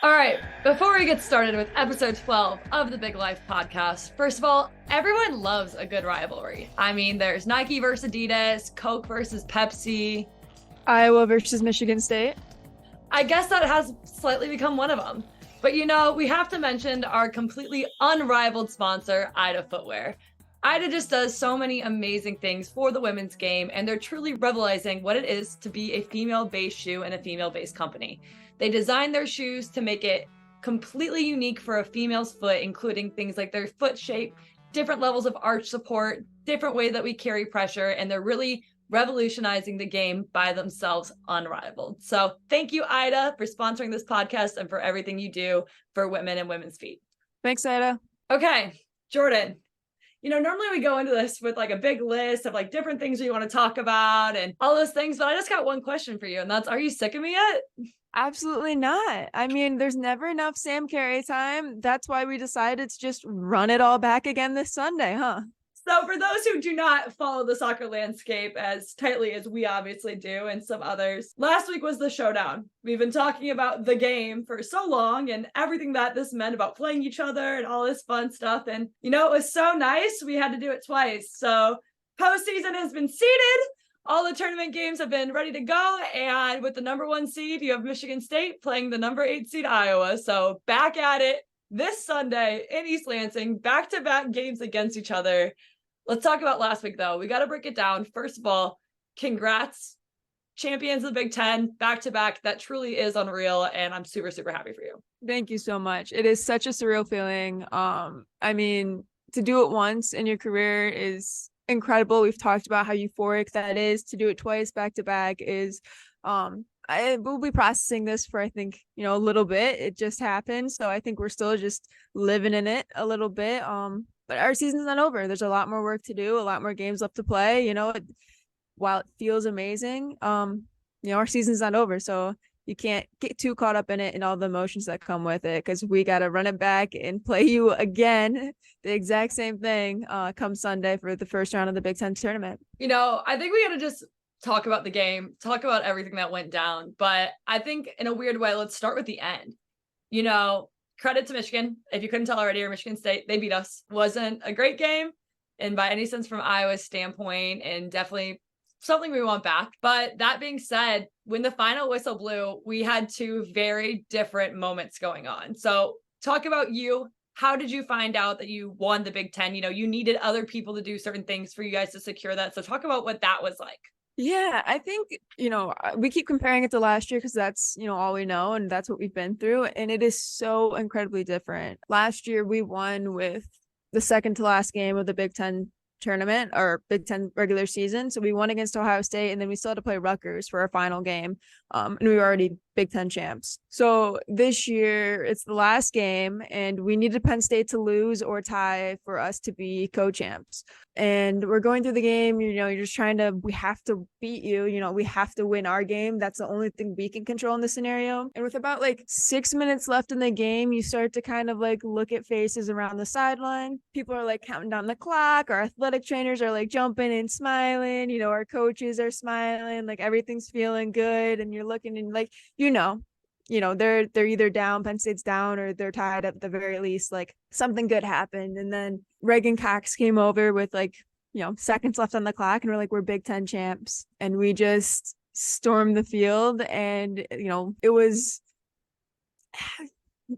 All right, before we get started with episode 12 of the Big Life podcast, first of all, everyone loves a good rivalry. I mean, there's Nike versus Adidas, Coke versus Pepsi. Iowa versus Michigan State. I guess that has slightly become one of them. But we have to mention our completely unrivaled sponsor, Ida Footwear. Ida just does so many amazing things for the women's game, and they're truly revolutionizing what it is to be a female-based shoe and a female-based company. They design their shoes to make it completely unique for a female's foot, including things like their foot shape, different levels of arch support, different way that we carry pressure, and they're really revolutionizing the game by themselves, unrivaled. So thank you, Ida, for sponsoring this podcast and for everything you do for women and women's feet. Thanks, Ida. Okay, Jordyn. Normally we go into this with like a big list of like different things we want to talk about and all those things, but I just got one question for you, and that's, are you sick of me yet? Absolutely not. I mean, there's never enough Sam Cary time. That's why we decided to just run it all back again this Sunday, huh? So for those who do not follow the soccer landscape as tightly as we obviously do and some others, last week was the showdown. We've been talking about the game for so long and everything that this meant about playing each other and all this fun stuff. And, it was so nice. We had to do it twice. So postseason has been seeded. All the tournament games have been ready to go. And with the number 1 seed, you have Michigan State playing the number 8 seed Iowa. So back at it this Sunday in East Lansing, back-to-back games against each other. Let's talk about last week, though. We got to break it down. First of all, congrats. Champions of the Big Ten, back-to-back. That truly is unreal, and I'm super, super happy for you. Thank you so much. It is such a surreal feeling. I mean, to do it once in your career is incredible. We've talked about how euphoric that is. To do it twice back-to-back is I will be processing this for, I think, a little bit. It just happened. So I think we're still just living in it a little bit. But our season's not over. There's a lot more work to do, a lot more games left to play. While it feels amazing, our season's not over. So you can't get too caught up in it and all the emotions that come with it, because we got to run it back and play you again, the exact same thing, come Sunday for the first round of the Big Ten tournament. I think we got to just talk about the game, talk about everything that went down. But I think in a weird way, let's start with the end. Credit to Michigan. If you couldn't tell already, or Michigan State, they beat us. Wasn't a great game, and by any sense from Iowa's standpoint, and definitely something we want back. But that being said, when the final whistle blew, we had 2 very different moments going on. So talk about you. How did you find out that you won the Big Ten? You needed other people to do certain things for you guys to secure that. So talk about what that was like. Yeah, I think, we keep comparing it to last year because that's, all we know, and that's what we've been through. And it is so incredibly different. Last year, we won with the second to last game of the Big Ten tournament, or Big Ten regular season. So we won against Ohio State, and then we still had to play Rutgers for our final game. And we were already Big Ten champs. So this year it's the last game, and we needed Penn State to lose or tie for us to be co-champs. And we're going through the game, you're just we have to beat you, we have to win our game. That's the only thing we can control in this scenario. And with about 6 minutes left in the game, you start to kind of look at faces around the sideline. People are counting down the clock. Our athletic trainers are jumping and smiling, our coaches are smiling, everything's feeling good. And you're looking and they're either down, Penn State's down, or they're tied at the very least. Something good happened. And then Reagan Cox came over with seconds left on the clock, and we're Big Ten champs. And we just stormed the field, and it was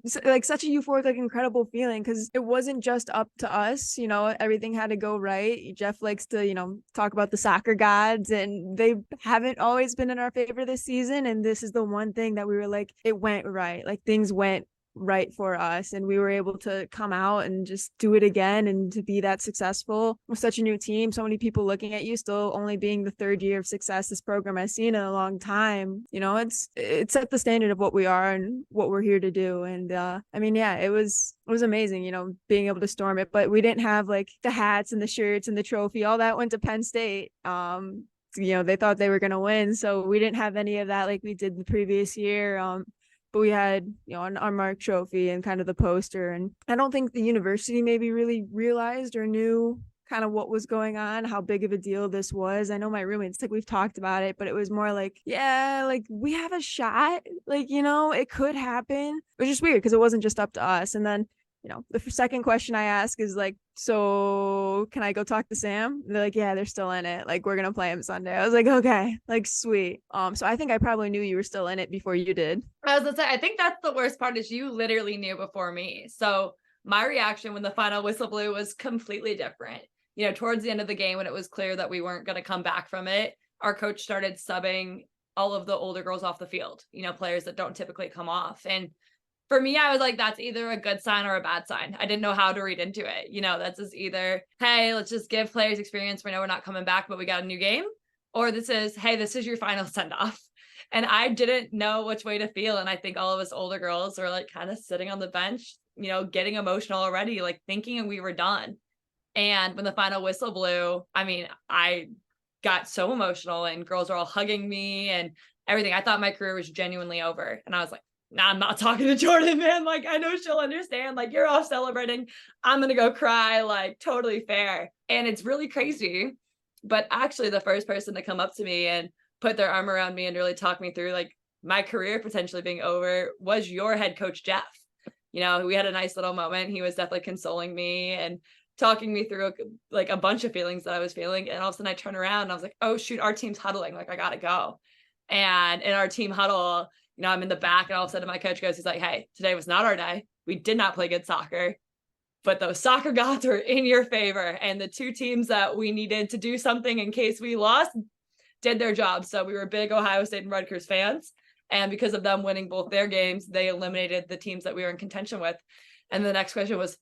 such a euphoric, incredible feeling, because it wasn't just up to us. Everything had to go right. Jeff likes to talk about the soccer gods, and they haven't always been in our favor this season, and this is the one thing that we were it went right. Things went right for us, and we were able to come out and just do it again, and to be that successful with such a new team, so many people looking at you, still only being the 3rd year of success this program has seen in a long time. It set the standard of what we are and what we're here to do. And it was amazing, being able to storm it. But we didn't have the hats and the shirts and the trophy. All that went to Penn State. They thought they were going to win, so we didn't have any of that like we did the previous year. But we had, an unmarked trophy and kind of the poster. And I don't think the university maybe really realized or knew kind of what was going on, how big of a deal this was. I know my roommates, like we've talked about it, but it was more like, yeah, like we have a shot, like, you know, it could happen. It was just weird because it wasn't just up to us. And then, you know, the second question I ask is like, so can I go talk to Sam? And they're like, yeah, they're still in it. Like, we're gonna play him Sunday. I was like, okay, like sweet. So I think I probably knew you were still in it before you did. I was gonna say, I think that's the worst part is you literally knew before me. So my reaction when the final whistle blew was completely different. You know, towards the end of the game when it was clear that we weren't going to come back from it, our coach started subbing all of the older girls off the field, you know, players that don't typically come off. And for me, I was like, that's either a good sign or a bad sign. I didn't know how to read into it. You know, that's just either, hey, let's just give players experience. We know we're not coming back, but we got a new game. Or this is, hey, this is your final send off. And I didn't know which way to feel. And I think all of us older girls were like kind of sitting on the bench, you know, getting emotional already, like thinking we were done. And when the final whistle blew, I mean, I got so emotional and girls were all hugging me and everything. I thought my career was genuinely over. And I was like, nah, I'm not talking to Jordyn, man. Like, I know she'll understand. Like, you're off celebrating. I'm going to go cry. Like, totally fair. And it's really crazy. But actually, the first person to come up to me and put their arm around me and really talk me through like my career potentially being over was your head coach, Jeff. You know, we had a nice little moment. He was definitely consoling me and talking me through like a bunch of feelings that I was feeling. And all of a sudden I turn around and I was like, oh shoot, our team's huddling. Like, I gotta go. And in our team huddle, you know, I'm in the back and all of a sudden my coach goes, he's like, hey, today was not our day. We did not play good soccer, but those soccer gods were in your favor. And the two teams that we needed to do something in case we lost did their job. So we were big Ohio State and Rutgers fans. And because of them winning both their games, they eliminated the teams that we were in contention with. And the next question was,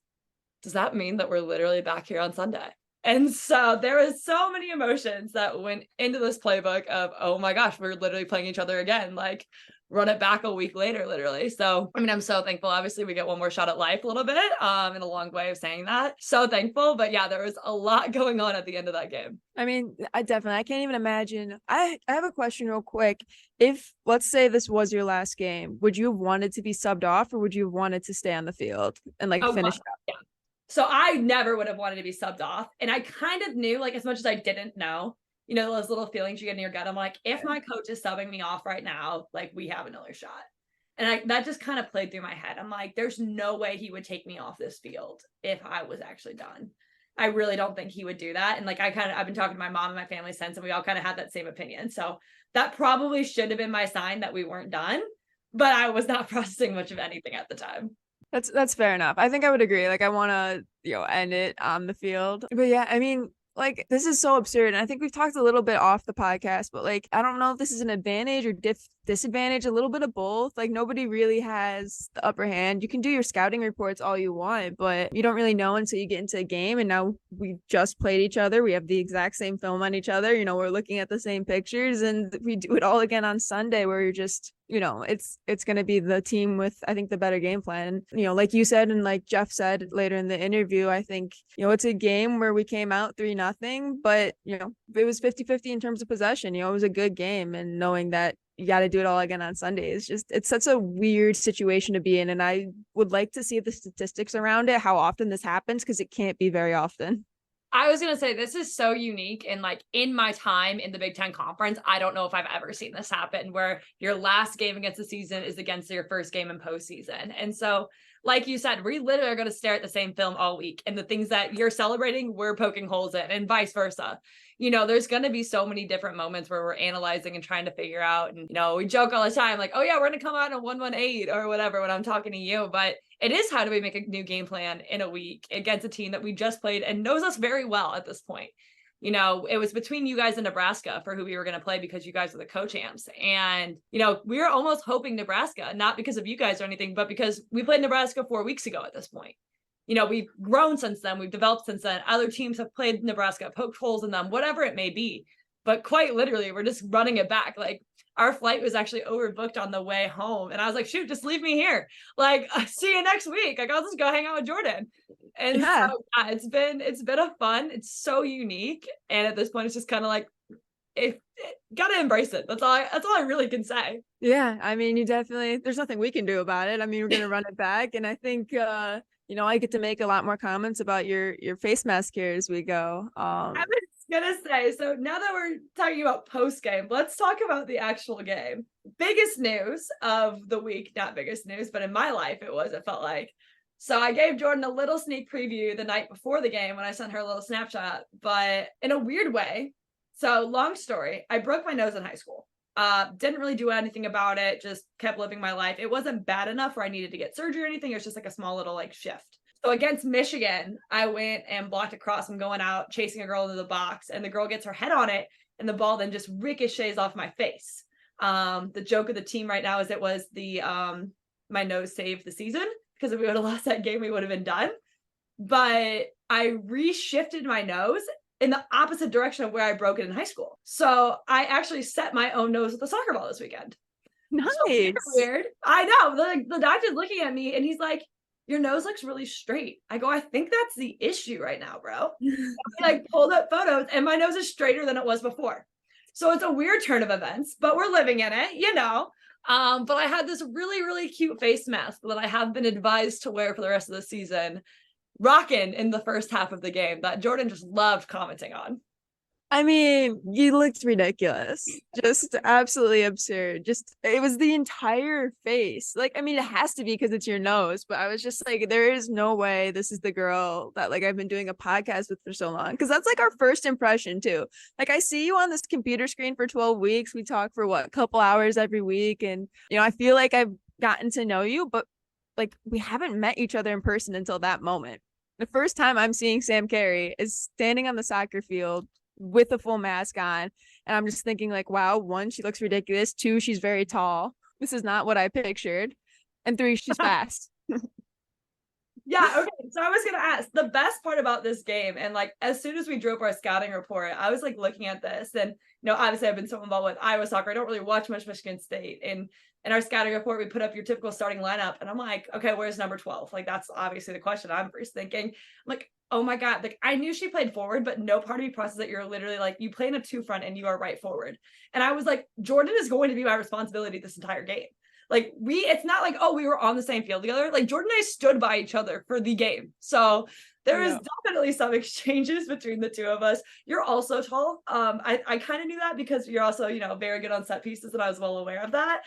does that mean that we're literally back here on Sunday? And so there was so many emotions that went into this playbook of, oh my gosh, we're literally playing each other again. Like, run it back a week later, literally. So, I mean, I'm so thankful. Obviously, we get one more shot at life a little bit, in a long way of saying that. So thankful. But yeah, there was a lot going on at the end of that game. I mean, I can't even imagine. I have a question real quick. If, let's say this was your last game, would you have wanted to be subbed off or would you have wanted to stay on the field and like finish up? Yeah. So I never would have wanted to be subbed off. And I kind of knew, like, as much as I didn't know, you know, those little feelings you get in your gut. I'm like, if my coach is subbing me off right now, like, we have another shot. And that just kind of played through my head. I'm like, there's no way he would take me off this field if I was actually done. I really don't think he would do that. And like, I've been talking to my mom and my family since, and we all kind of had that same opinion. So that probably should have been my sign that we weren't done, but I was not processing much of anything at the time. That's fair enough. I think I would agree. Like, I want to, you know, end it on the field. But yeah, I mean, like, this is so absurd. And I think we've talked a little bit off the podcast, but like, I don't know if this is an advantage or disadvantage, a little bit of both. Like, nobody really has the upper hand. You can do your scouting reports all you want, but you don't really know until you get into a game. And now we just played each other. We have the exact same film on each other. You know, we're looking at the same pictures, and we do it all again on Sunday where you're just, you know, it's going to be the team with, I think, the better game plan. You know, like you said, and like Jeff said later in the interview, I think, you know, it's a game where we came out 3-0, but, you know, it was 50-50 in terms of possession. You know, it was a good game, and knowing that you got to do it all again on Sunday is just, it's such a weird situation to be in. And I would like to see the statistics around it, how often this happens, because it can't be very often. I was going to say, this is so unique. And like, in my time in the Big Ten Conference, I don't know if I've ever seen this happen where your last game against the season is against your first game in postseason. And so, like you said, we literally are going to stare at the same film all week. And the things that you're celebrating, we're poking holes in, and vice versa. You know, there's going to be so many different moments where we're analyzing and trying to figure out. And, you know, we joke all the time, like, oh yeah, we're going to come out in a 1-1-8 or whatever when I'm talking to you. But it is, how do we make a new game plan in a week against a team that we just played and knows us very well at this point? You know, it was between you guys and Nebraska for who we were going to play because you guys are the co-champs. And, you know, we were almost hoping Nebraska, not because of you guys or anything, but because we played Nebraska 4 weeks ago at this point. You know, we've grown since then. We've developed since then. Other teams have played Nebraska, poked holes in them, whatever it may be. But quite literally, we're just running it back. Like, our flight was actually overbooked on the way home. And I was like, shoot, just leave me here. Like, see you next week. Like, I'll just go hang out with Jordyn. And yeah. So yeah, it's been a fun. It's so unique. And at this point, it's just kind of like, gotta embrace it. That's all I really can say. Yeah. I mean, there's nothing we can do about it. I mean, we're going to run it back. And I think, I get to make a lot more comments about your face mask here as we go. I was gonna say, so now that we're talking about post game, let's talk about the actual game. Biggest news of the week, not biggest news, but in my life it felt like. So I gave Jordyn a little sneak preview the night before the game when I sent her a little snapshot, but in a weird way. So long story, I broke my nose in high school. Didn't really do anything about it, just kept living my life. It wasn't bad enough where I needed to get surgery or anything. It was just like a small little like shift. So against Michigan, I went and blocked a cross. I'm going out chasing a girl into the box, and the girl gets her head on it, and the ball then just ricochets off my face. The joke of the team right now is it was the my nose saved the season, because if we would have lost that game, we would have been done. But I reshifted my nose in the opposite direction of where I broke it in high school. So I actually set my own nose with a soccer ball this weekend. Nice. So weird. I know. The doctor's looking at me and he's like, your nose looks really straight. I go, I think that's the issue right now, bro. I like pulled up photos and my nose is straighter than it was before. So it's a weird turn of events, but we're living in it, you know. But I had this really, really cute face mask that I have been advised to wear for the rest of the season, rocking in the first half of the game that Jordyn just loved commenting on. I mean, you looked ridiculous. Just absolutely absurd. Just, it was the entire face. Like, I mean, it has to be because it's your nose, but I was just like, there is no way this is the girl that like I've been doing a podcast with for so long. Cause that's like our first impression too. Like, I see you on this computer screen for 12 weeks. We talk for what, a couple hours every week. And, I feel like I've gotten to know you, but like we haven't met each other in person until that moment. The first time I'm seeing Sam Cary is standing on the soccer field with a full mask on, and I'm just thinking like, wow, 1, she looks ridiculous. 2, she's very tall. This is not what I pictured. And 3, she's fast. Yeah, okay. So I was gonna ask, the best part about this game, and like as soon as we drew up our scouting report, I was like looking at this, and obviously I've been so involved with Iowa soccer, I don't really watch much Michigan State. And in our scouting report, we put up your typical starting lineup, and I'm like, okay, where's number 12? Like that's obviously the question I'm first thinking. I'm like, oh my God, like I knew she played forward, but no part of me processed that you're literally like, you play in a 2 front and you are right forward. And I was like, Jordyn is going to be my responsibility this entire game. Like it's not like, oh, we were on the same field together. Like Jordyn and I stood by each other for the game. So there is definitely some exchanges between the two of us. You're also tall. I kind of knew that because you're also, very good on set pieces, and I was well aware of that.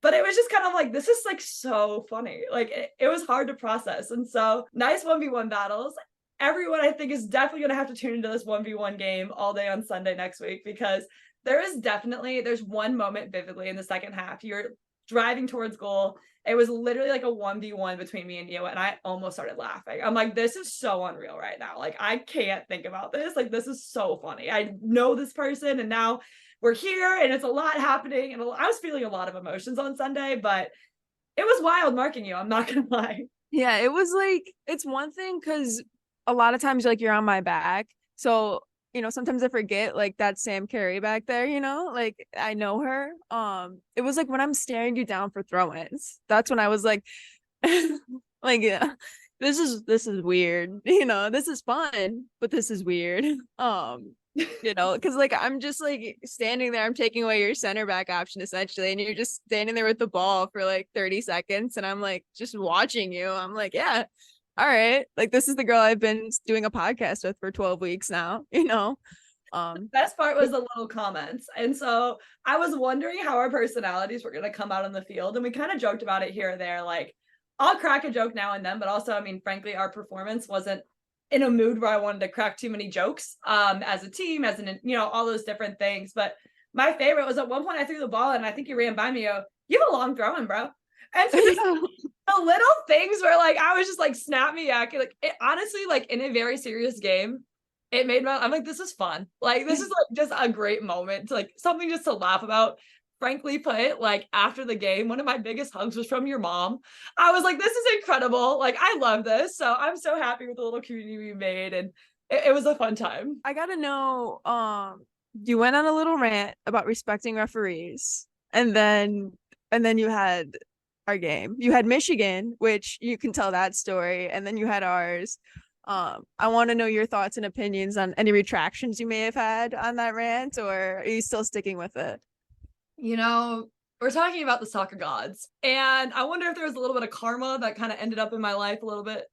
But it was just kind of like, this is like so funny. Like it was hard to process. And so nice 1v1 battles. Everyone, I think, is definitely going to have to tune into this 1v1 game all day on Sunday next week, because there's one moment vividly in the second half. You're driving towards goal. It was literally like a 1v1 between me and you, and I almost started laughing. I'm like, this is so unreal right now. Like, I can't think about this. Like, this is so funny. I know this person, and now we're here, and it's a lot happening. And I was feeling a lot of emotions on Sunday, but it was wild marking you. I'm not going to lie. Yeah, it was like, it's one thing because a lot of times like you're on my back. So, sometimes I forget like that's Sam Cary back there, like I know her. It was like when I'm staring you down for throw-ins, that's when I was like, like, yeah, this is weird. This is fun, but this is weird. Because like I'm just like standing there, I'm taking away your center back option essentially, and you're just standing there with the ball for like 30 seconds, and I'm like just watching you. I'm like, yeah, all right, like this is the girl I've been doing a podcast with for 12 weeks now. The best part was the little comments. And so I was wondering how our personalities were going to come out on the field, and we kind of joked about it here or there. Like I'll crack a joke now and then, but also, I mean, frankly, our performance wasn't in a mood where I wanted to crack too many jokes as a team, as an, all those different things. But my favorite was at one point I threw the ball and I think you ran by me. You have a long throwing, bro. And so the little things where like I was just like snap me yak. Like it, honestly, like in a very serious game, it made I'm like, this is fun. Like this is like just a great moment to like something just to laugh about. Frankly put, like after the game, one of my biggest hugs was from your mom. I was like, this is incredible. Like I love this. So I'm so happy with the little community we made, and it was a fun time. I gotta know, you went on a little rant about respecting referees, and then you had our game. You had Michigan, which you can tell that story, and then you had ours. I want to know your thoughts and opinions on any retractions you may have had on that rant, or are you still sticking with it? We're talking about the soccer gods, and I wonder if there was a little bit of karma that kind of ended up in my life a little bit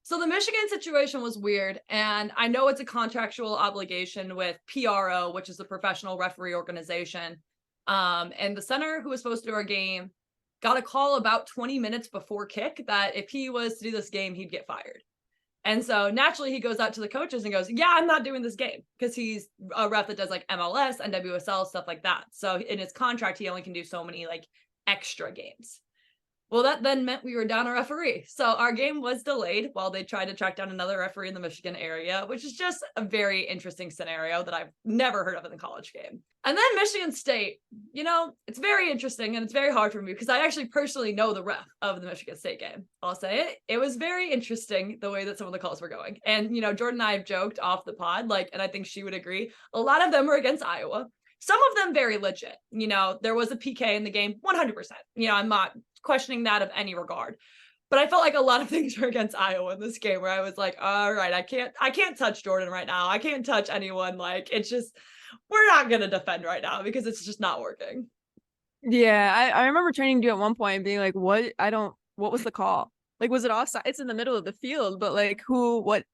So the Michigan situation was weird, and I know it's a contractual obligation with PRO, which is the professional referee organization. And the center who was supposed to do our game got a call about 20 minutes before kick that if he was to do this game, he'd get fired. And so naturally he goes out to the coaches and goes, yeah, I'm not doing this game, because he's a ref that does like MLS, NWSL, stuff like that. So in his contract, he only can do so many like extra games. Well, that then meant we were down a referee. So our game was delayed while they tried to track down another referee in the Michigan area, which is just a very interesting scenario that I've never heard of in the college game. And then Michigan State, it's very interesting, and it's very hard for me because I actually personally know the ref of the Michigan State game. I'll say it. It was very interesting the way that some of the calls were going. And, Jordyn and I have joked off the pod, and I think she would agree, a lot of them were against Iowa. Some of them very legit. There was a PK in the game, 100%. I'm not questioning that of any regard. But I felt like a lot of things were against Iowa in this game where I was like, all right, I can't touch Jordyn right now. I can't touch anyone. It's just, we're not going to defend right now because it's just not working. Yeah, I remember training you at one point and being like, what was the call? Was it offside? It's in the middle of the field, but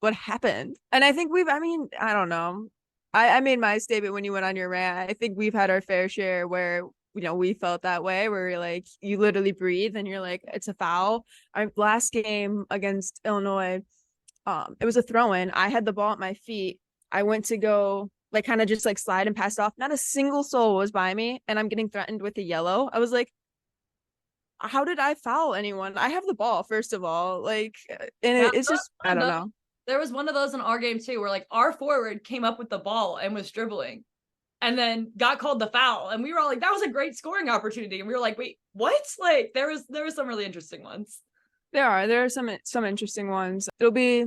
what happened? And I think I don't know. I made my statement when you went on your rant. I think we've had our fair share where, we felt that way, where you're like, you literally breathe and you're like, it's a foul. Our last game against Illinois, it was a throw-in. I had the ball at my feet. I went to go kind of just slide and pass off. Not a single soul was by me, and I'm getting threatened with a yellow. I was like, how did I foul anyone? I have the ball, first of all. It's just, I don't know. There was one of those in our game too, where our forward came up with the ball and was dribbling and then got called the foul. And we were all like, that was a great scoring opportunity. And we were like, wait, what? There was some really interesting ones. There are some interesting ones. It'll be,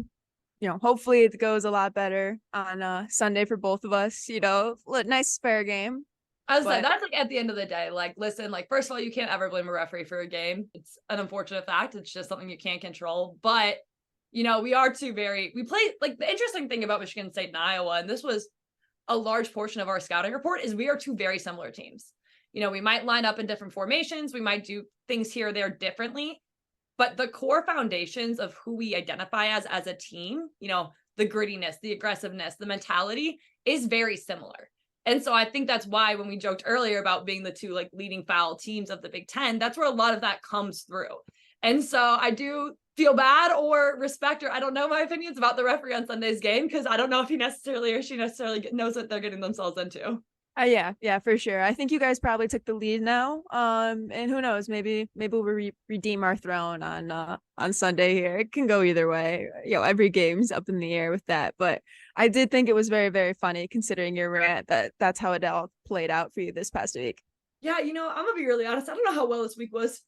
hopefully it goes a lot better on Sunday for both of us, nice fair game. I was like, that's at the end of the day, listen, first of all, you can't ever blame a referee for a game. It's an unfortunate fact. It's just something you can't control. But we are we play, the interesting thing about Michigan State and Iowa, and this was a large portion of our scouting report, is we are two very similar teams. We might line up in different formations. We might do things here or there differently, but the core foundations of who we identify as a team, the grittiness, the aggressiveness, the mentality is very similar. And so I think that's why when we joked earlier about being the two leading foul teams of the Big Ten, that's where a lot of that comes through. And so I do feel bad or respect, or I don't know my opinions about the referee on Sunday's game, because I don't know if he necessarily or she necessarily knows what they're getting themselves into. Yeah, for sure. I think you guys probably took the lead now. And who knows, maybe we'll redeem our throne on Sunday here. It can go either way. Every game's up in the air with that. But I did think it was very, very funny considering your rant that's how it all played out for you this past week. Yeah, I'm gonna be really honest. I don't know how well this week was.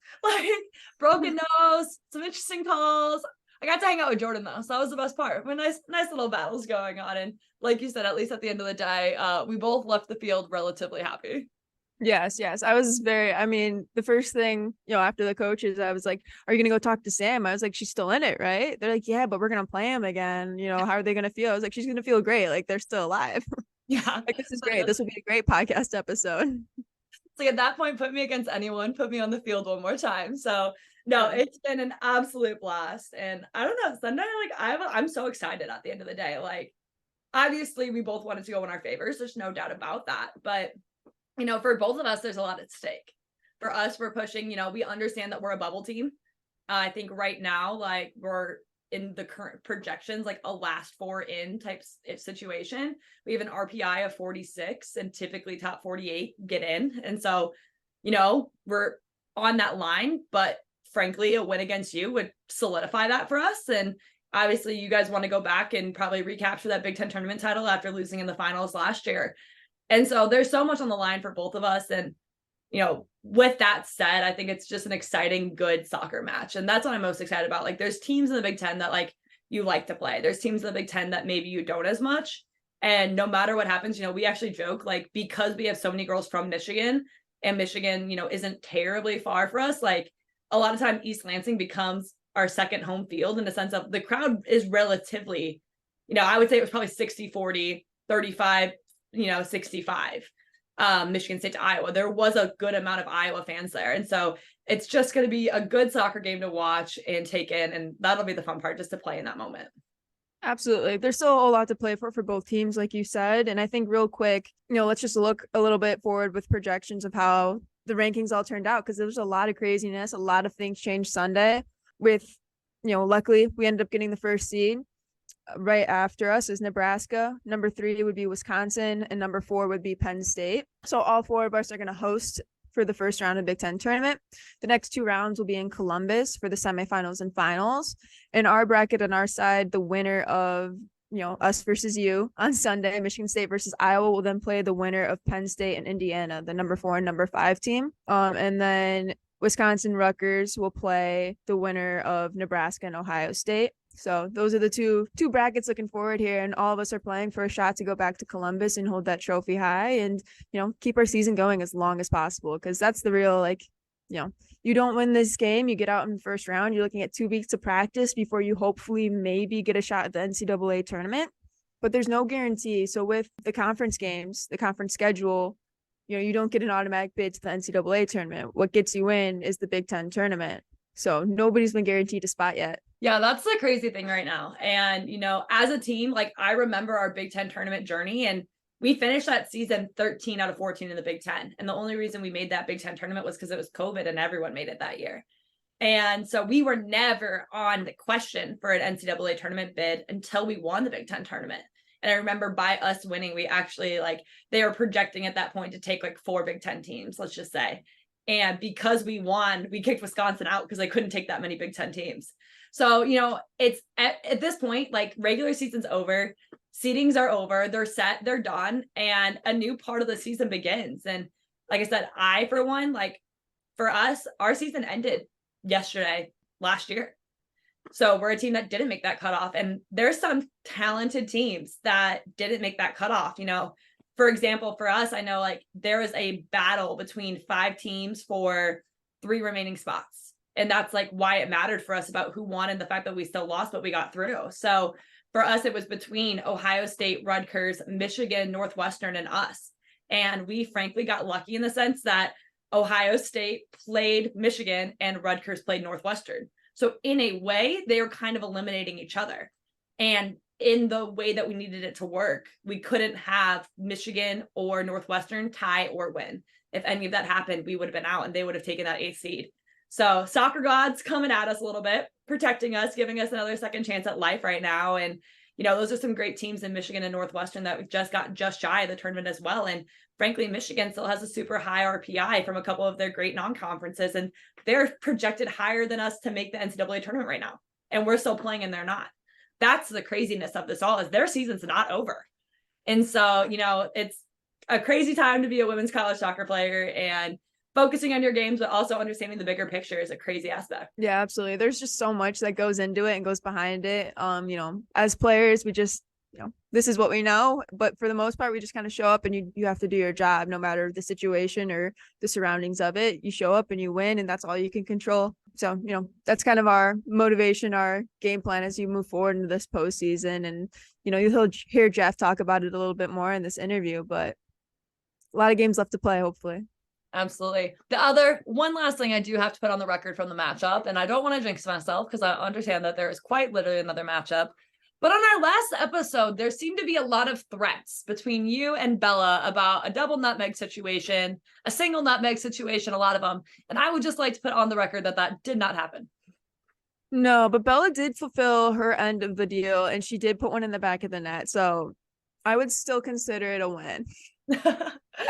Broken nose, some interesting calls. I got to hang out with Jordyn though, so that was the best part. Nice little battles going on, and like you said, at least at the end of the day, we both left the field relatively happy. Yes. I was the first thing, after the coaches, I was like, are you gonna go talk to Sam? I was like, she's still in it, right? They're like, yeah, but we're gonna play him again. How are they gonna feel? I was like, she's gonna feel great. They're still alive. Yeah. This is great. This will be a great podcast episode. At that point, put me against anyone, put me on the field one more time. So no, it's been an absolute blast. And I don't know, Sunday, I'm so excited at the end of the day. Obviously we both wanted to go in our favors. There's no doubt about that. But, for both of us, there's a lot at stake. For us, we're pushing, we understand that we're a bubble team. I think right now, we're in the current projections, a last four in type situation. We have an RPI of 46 and typically top 48 get in. And so, we're on that line, but frankly, a win against you would solidify that for us. And obviously you guys want to go back and probably recapture that Big Ten tournament title after losing in the finals last year. And so there's so much on the line for both of us. And, with that said, I think it's just an exciting, good soccer match. And that's what I'm most excited about. There's teams in the Big Ten that you like to play. There's teams in the Big Ten that maybe you don't as much. And no matter what happens, we actually joke, because we have so many girls from Michigan and Michigan, isn't terribly far for us. A lot of time East Lansing becomes our second home field in the sense of the crowd is relatively, I would say it was probably 60-40, 35, 65. Michigan State to Iowa. There was a good amount of Iowa fans there. And so it's just going to be a good soccer game to watch and take in. And that'll be the fun part, just to play in that moment. Absolutely. There's still a lot to play for both teams, like you said. And I think real quick, let's just look a little bit forward with projections of how the rankings all turned out, because there was a lot of craziness. A lot of things changed Sunday with, luckily we ended up getting the first seed. Right after us is Nebraska. Number 3 would be Wisconsin, and number 4 would be Penn State. So all 4 of us are going to host for the first round of Big Ten tournament. The next 2 rounds will be in Columbus for the semifinals and finals. In our bracket on our side, the winner of us versus you on Sunday, Michigan State versus Iowa, will then play the winner of Penn State and Indiana, the number 4 and number 5 team. And then Wisconsin Rutgers will play the winner of Nebraska and Ohio State. So those are the two brackets looking forward here, and all of us are playing for a shot to go back to Columbus and hold that trophy high, and keep our season going as long as possible, because that's the real, you don't win this game, you get out in the first round, you're looking at 2 weeks of practice before you hopefully maybe get a shot at the NCAA tournament, but there's no guarantee. So with the conference games, the conference schedule, you don't get an automatic bid to the NCAA tournament. What gets you in is the Big Ten tournament. So nobody's been guaranteed a spot yet. Yeah, that's the crazy thing right now. And, as a team, I remember our Big Ten tournament journey, and we finished that season 13 out of 14 in the Big Ten. And the only reason we made that Big Ten tournament was because it was COVID and everyone made it that year. And so we were never on the question for an NCAA tournament bid until we won the Big Ten tournament. And I remember by us winning, we actually they were projecting at that point to take 4 Big Ten teams, let's just say. And because we won, we kicked Wisconsin out because they couldn't take that many Big Ten teams. So, it's at this point, regular season's over, seedings are over, they're set, they're done, and a new part of the season begins. And like I said, for one, for us, our season ended last year. So we're a team that didn't make that cutoff. And there's some talented teams that didn't make that cutoff. For example, for us, I know there is a battle between 5 teams for 3 remaining spots. And that's why it mattered for us about who won, and the fact that we still lost, but we got through. So for us, it was between Ohio State, Rutgers, Michigan, Northwestern, and us. And we frankly got lucky in the sense that Ohio State played Michigan and Rutgers played Northwestern. So in a way, they were kind of eliminating each other. And in the way that we needed it to work, we couldn't have Michigan or Northwestern tie or win. If any of that happened, we would have been out and they would have taken that 8th seed. So soccer gods coming at us a little bit, protecting us, giving us another second chance at life right now. And, those are some great teams in Michigan and Northwestern that just got just shy of the tournament as well. And frankly, Michigan still has a super high RPI from a couple of their great non-conferences, and they're projected higher than us to make the NCAA tournament right now. And we're still playing and they're not. That's the craziness of this all, is their season's not over. And so, it's a crazy time to be a women's college soccer player, and focusing on your games, but also understanding the bigger picture is a crazy aspect. Yeah, absolutely. There's just so much that goes into it and goes behind it. As players, we just, this is what we know, but for the most part, we just kind of show up and you have to do your job, no matter the situation or the surroundings of it. You show up and you win, and that's all you can control. So, that's kind of our motivation, our game plan as you move forward into this postseason. And, you'll hear Jeff talk about it a little bit more in this interview, but a lot of games left to play, hopefully. Absolutely. The one last thing I do have to put on the record from the matchup, and I don't want to jinx myself because I understand that there is quite literally another matchup, but on our last episode, there seemed to be a lot of threats between you and Bella about a double nutmeg situation, a single nutmeg situation, a lot of them. And I would just like to put on the record that did not happen. No, but Bella did fulfill her end of the deal, and she did put one in the back of the net. So I would still consider it a win.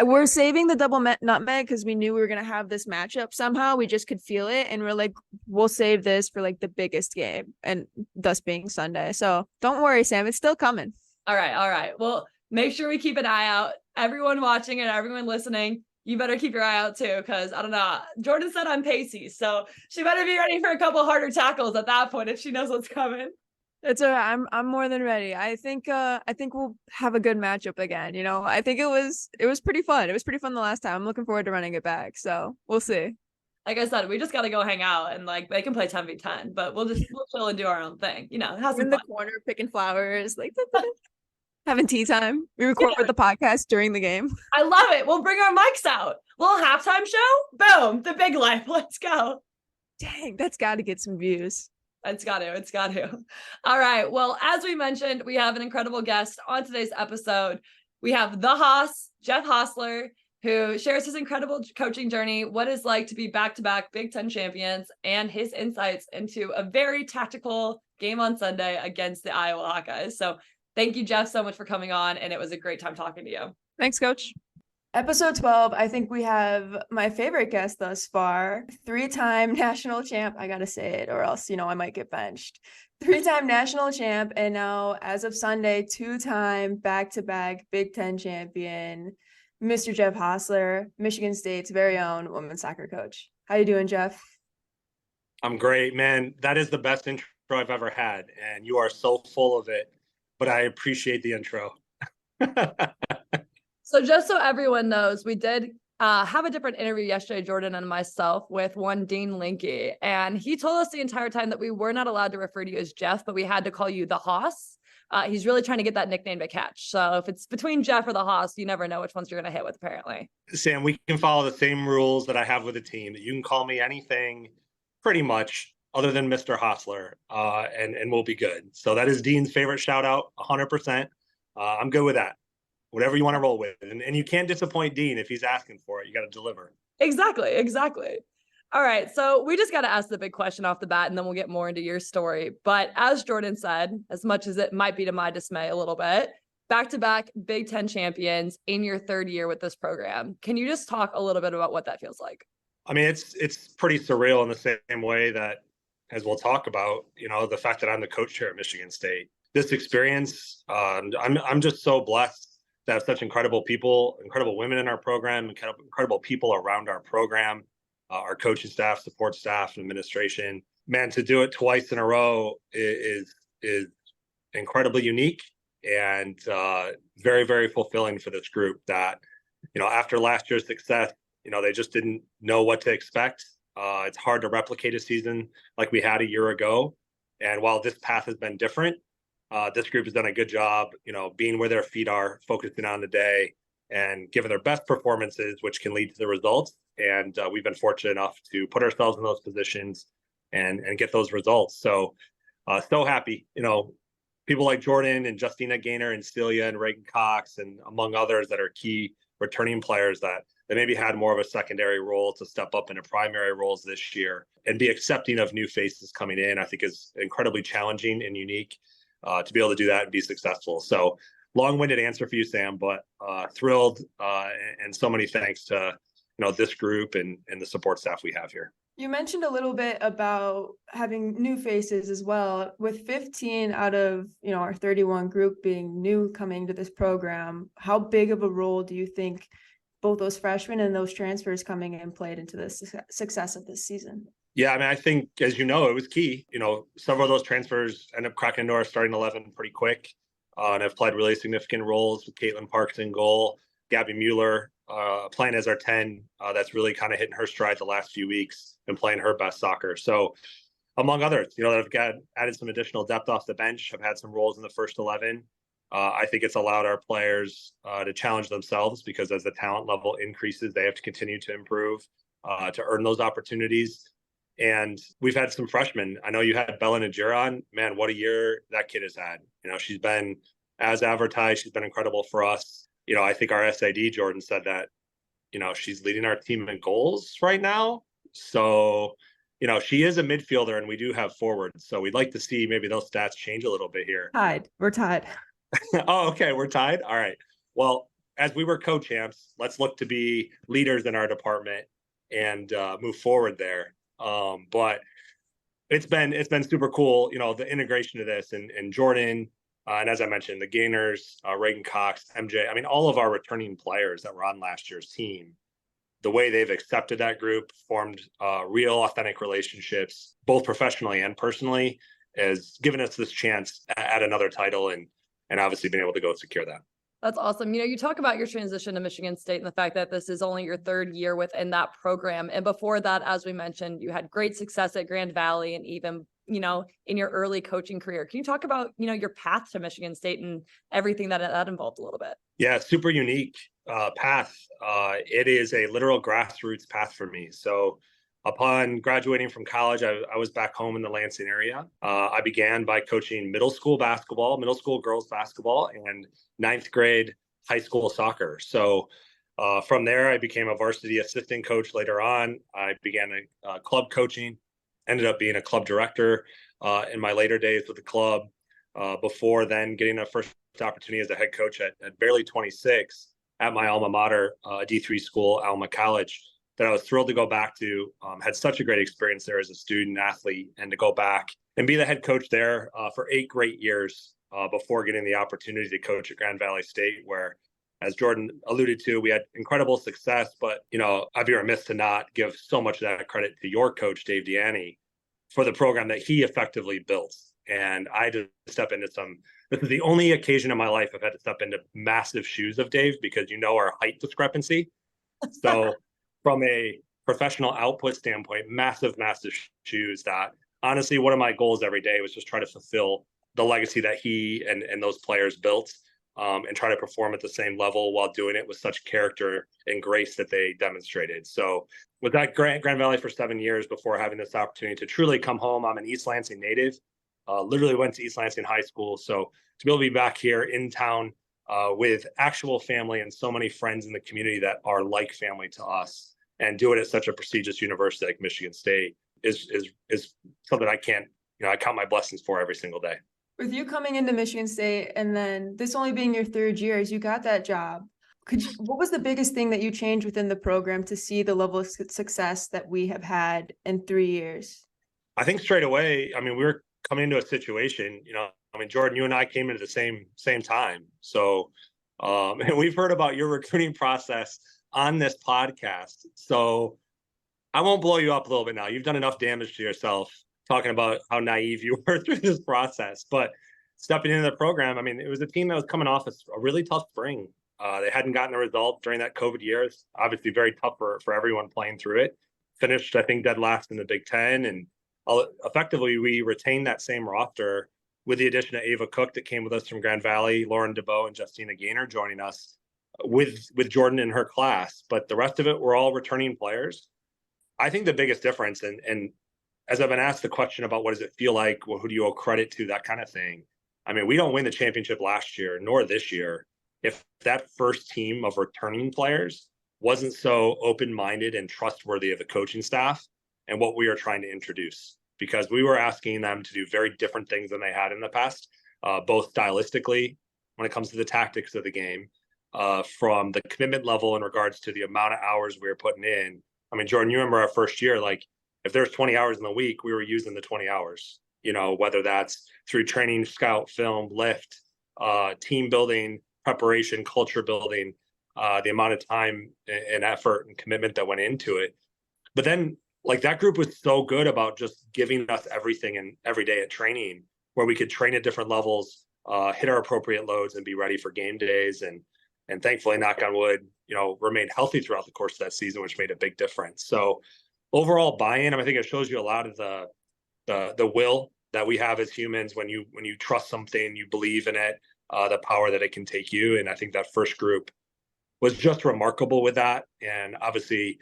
We're saving the double nutmeg because we knew we were going to have this matchup somehow. We just could feel it, and we're we'll save this for the biggest game, and thus being Sunday. So don't worry, Sam, it's still coming. All right. Well, make sure we keep an eye out. Everyone watching and everyone listening, you better keep your eye out too, because I don't know, Jordyn said I'm pacey, so she better be ready for a couple harder tackles at that point if she knows what's coming. It's all right. I'm more than ready. I think we'll have a good matchup again. I think it was pretty fun. It was pretty fun the last time. I'm looking forward to running it back. So we'll see. Like I said, we just got to go hang out, and they can play 10v10, but we'll chill and do our own thing. Have some in the corner picking flowers, Having tea time. We record the podcast during the game. I love it. We'll bring our mics out. Little halftime show. Boom. The big life. Let's go. Dang, that's got to get some views. It's got to. All right. Well, as we mentioned, we have an incredible guest on today's episode. We have the Hoss, Jeff Hosler, who shares his incredible coaching journey, what it's like to be back-to-back Big Ten champions, and his insights into a very tactical game on Sunday against the Iowa Hawkeyes. So thank you, Jeff, so much for coming on, and it was a great time talking to you. Thanks, Coach. Episode 12, I think we have my favorite guest thus far, 3-time national champ. I got to say it or else, I might get benched. 3-time national champ, and now, as of Sunday, 2-time back-to-back Big Ten champion, Mr. Jeff Hosler, Michigan State's very own women's soccer coach. How you doing, Jeff? I'm great, man. That is the best intro I've ever had, and you are so full of it, but I appreciate the intro. So just so everyone knows, we did have a different interview yesterday, Jordyn and myself, with one Dean Linke, and he told us the entire time that we were not allowed to refer to you as Jeff, but we had to call you the Hoss. He's really trying to get that nickname to catch. So if it's between Jeff or the Hoss, you never know which ones you're going to hit with, apparently. Sam, we can follow the same rules that I have with the team, that you can call me anything pretty much other than Mr. Hosler, and we'll be good. So that is Dean's favorite shout out, 100%. I'm good with that. Whatever you want to roll with. And you can't disappoint Dean if he's asking for it. You got to deliver. Exactly. All right. So we just got to ask the big question off the bat, and then we'll get more into your story. But as Jordyn said, as much as it might be to my dismay a little bit, back-to-back Big Ten champions in your third year with this program. Can you just talk a little bit about what that feels like? I mean, it's pretty surreal in the same way that, as we'll talk about, the fact that I'm the coach here at Michigan State. This experience, I'm just so blessed to have such incredible people, incredible women in our program, incredible people around our program, our coaching staff, support staff, and administration. Man, to do it twice in a row is incredibly unique and very, very fulfilling for this group that, after last year's success, they just didn't know what to expect. It's hard to replicate a season like we had a year ago. And while this path has been different, this group has done a good job, being where their feet are, focusing on the day, and giving their best performances, which can lead to the results. And we've been fortunate enough to put ourselves in those positions and get those results. So happy, people like Jordyn and Justina Gaynor and Celia and Reagan Cox, and among others that are key returning players that maybe had more of a secondary role to step up into primary roles this year and be accepting of new faces coming in, I think is incredibly challenging and unique. To be able to do that and be successful. So long-winded answer for you, Sam, but thrilled and so many thanks to this group and the support staff we have here. You mentioned a little bit about having new faces as well. With 15 out of our 31 group being new coming to this program, how big of a role do you think both those freshmen and those transfers coming in played into the success of this season? Yeah, I mean, I think, as it was key. Several of those transfers end up cracking into our starting 11 pretty quick and have played really significant roles with Caitlin Parks in goal, Gabby Mueller playing as our 10. That's really kind of hitting her stride the last few weeks and playing her best soccer. So among others, that have added some additional depth off the bench, have had some roles in the first 11. I think it's allowed our players to challenge themselves because as the talent level increases, they have to continue to improve to earn those opportunities. And we've had some freshmen. I know you had Bella Najera on. Man, what a year that kid has had. She's been as advertised. She's been incredible for us. I think our SID, Jordyn, said that, she's leading our team in goals right now. So, she is a midfielder and we do have forwards. So we'd like to see maybe those stats change a little bit here. We're tied. Oh, okay. We're tied. All right. Well, as we were co-champs, let's look to be leaders in our department and move forward there. But it's been super cool, the integration of this and Jordyn, and as I mentioned, the Gaynors, Reagan Cox, MJ, I mean, all of our returning players that were on last year's team, the way they've accepted that group, formed real authentic relationships, both professionally and personally, has given us this chance at another title and obviously been able to go secure that. That's awesome. You talk about your transition to Michigan State and the fact that this is only your third year within that program. And before that, as we mentioned, you had great success at Grand Valley and even in your early coaching career. Can you talk about, your path to Michigan State and everything that involved a little bit? Yeah, super unique path. It is a literal grassroots path for me. So upon graduating from college, I was back home in the Lansing area. I began by coaching middle school basketball, middle school girls basketball, and ninth grade high school soccer. So from there, I became a varsity assistant coach later on. I began club coaching, ended up being a club director in my later days with the club, before then getting a first opportunity as a head coach at barely 26 at my alma mater, D3 school, Alma College, that I was thrilled to go back to. Had such a great experience there as a student athlete, and to go back and be the head coach there for 8 great years before getting the opportunity to coach at Grand Valley State, where, as Jordyn alluded to, we had incredible success. But, I'd be remiss to not give so much of that credit to your coach, Dave Deaney, for the program that he effectively built. And I had to step into this is the only occasion in my life I've had to step into massive shoes of Dave, because our height discrepancy. So from a professional output standpoint, massive shoes that, honestly, one of my goals every day was just try to fulfill the legacy that he and those players built, and try to perform at the same level while doing it with such character and grace that they demonstrated. So with that Grand Valley for 7 years before having this opportunity to truly come home, I'm an East Lansing native. Literally went to East Lansing High School. So to be able to be back here in town with actual family and so many friends in the community that are like family to us, and do it at such a prestigious university like Michigan State is something I can't, I count my blessings for every single day. With you coming into Michigan State and then this only being your 3rd year as you got that job, what was the biggest thing that you changed within the program to see the level of success that we have had in 3 years? I think straight away, we were coming into a situation, Jordyn, you and I came into the same time. So, and we've heard about your recruiting process on this podcast. So I won't blow you up a little bit now. You've done enough damage to yourself talking about how naive you were through this process. But stepping into the program, it was a team that was coming off a really tough spring. They hadn't gotten a result during that COVID year. It's obviously very tough for everyone playing through it. Finished, I think, dead last in the Big Ten. And effectively, we retained that same roster with the addition of Ava Cook that came with us from Grand Valley, Lauren DeBow and Justina Gaynor joining us with Jordyn in her class. But the rest of it were all returning players. I think the biggest difference, and as I've been asked the question about what does it feel like, well, who do you owe credit to, that kind of thing. We don't win the championship last year, nor this year, if that first team of returning players wasn't so open-minded and trustworthy of the coaching staff and what we are trying to introduce, because we were asking them to do very different things than they had in the past, both stylistically when it comes to the tactics of the game, from the commitment level in regards to the amount of hours we were putting in. Jordyn, you remember our first year, like if there's 20 hours in the week, we were using the 20 hours, whether that's through training, scout, film, lift, team building, preparation, culture building, the amount of time and effort and commitment that went into it. But then, like, that group was so good about just giving us everything and every day at training, where we could train at different levels, hit our appropriate loads, and be ready for game days. And thankfully, knock on wood, remained healthy throughout the course of that season, which made a big difference. So overall buy-in, I think it shows you a lot of the will that we have as humans when you trust something, you believe in it, the power that it can take you. And I think that first group was just remarkable with that. And obviously,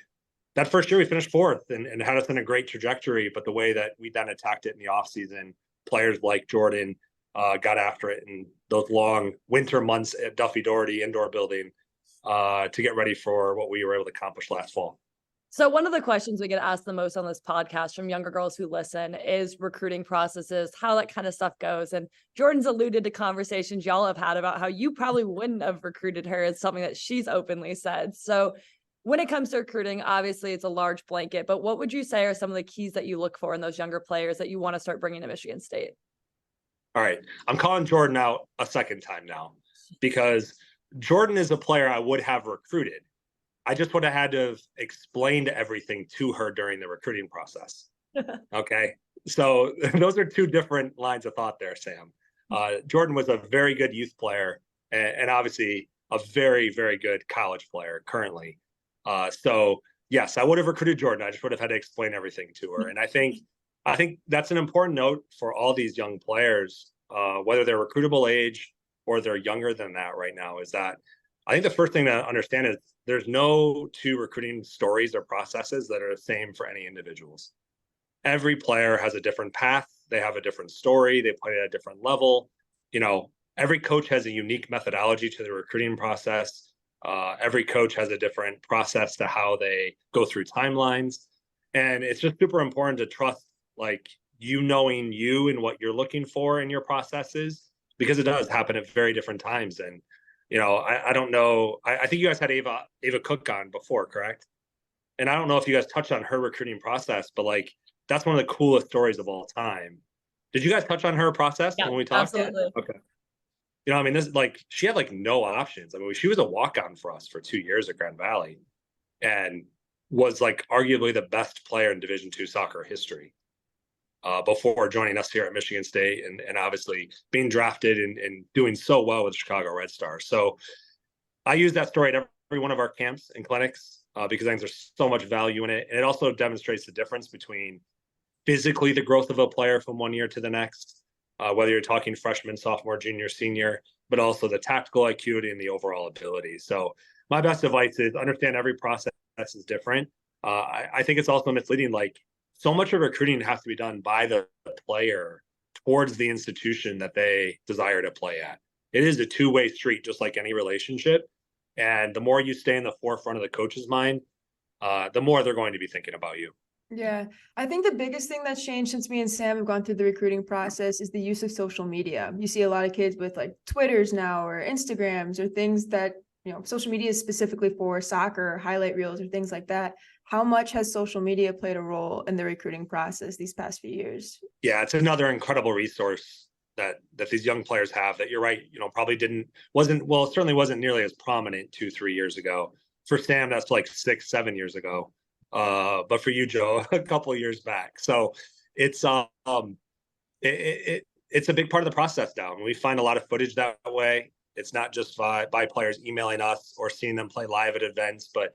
that first year we finished 4th and had us in a great trajectory. But the way that we then attacked it in the offseason, players like Jordyn got after it in those long winter months at Duffy Doherty indoor building to get ready for what we were able to accomplish last fall. So one of the questions we get asked the most on this podcast from younger girls who listen is recruiting processes, how that kind of stuff goes. And Jordyn's alluded to conversations y'all have had about how you probably wouldn't have recruited her. It's something that she's openly said. So when it comes to recruiting, obviously it's a large blanket, but what would you say are some of the keys that you look for in those younger players that you want to start bringing to Michigan State? All right. I'm calling Jordyn out a second time now, because Jordyn is a player I would have recruited. I just would have had to have explained everything to her during the recruiting process. Okay. So those are two different lines of thought there, Sam. Jordyn was a very good youth player and obviously a very, very good college player currently. So yes, I would have recruited Jordyn. I just would have had to explain everything to her. And I think I think that's an important note for all these young players, whether they're recruitable age or they're younger than that right now, is that I think the first thing to understand is there's no two recruiting stories or processes that are the same for any individuals. Every player has a different path. They have a different story. They play at a different level. Every coach has a unique methodology to the recruiting process. Every coach has a different process to how they go through timelines. And it's just super important to trust, like, you knowing you and what you're looking for in your processes, because it does happen at very different times. And, I don't know. I think you guys had Ava Cook on before, correct? And I don't know if you guys touched on her recruiting process, but like, that's one of the coolest stories of all time. Did you guys touch on her process when we talked? Absolutely. Okay. This, like, she had like no options. I mean, she was a walk-on for us for 2 years at Grand Valley and was like arguably the best player in Division II soccer history before joining us here at Michigan State and obviously being drafted and doing so well with Chicago Red Stars. So I use that story at every one of our camps and clinics because I think there's so much value in it. And it also demonstrates the difference between physically the growth of a player from one year to the next, whether you're talking freshman, sophomore, junior, senior, but also the tactical acuity and the overall ability. So my best advice is understand every process is different. I think it's also misleading. Like, so much of recruiting has to be done by the player towards the institution that they desire to play at. It is a two-way street, just like any relationship. And the more you stay in the forefront of the coach's mind, the more they're going to be thinking about you. Yeah, I think the biggest thing that's changed since me and Sam have gone through the recruiting process is the use of social media. You see a lot of kids with like Twitters now or Instagrams or things that, social media is specifically for soccer, or highlight reels or things like that. How much has social media played a role in the recruiting process these past few years? Yeah, it's another incredible resource that these young players have that, you're right, probably certainly wasn't nearly as prominent 2-3 years ago. For Sam, that's like 6-7 years ago. But for you, Joe, a couple of years back. So it's it's a big part of the process now. And we find a lot of footage that way. It's not just by players emailing us or seeing them play live at events, but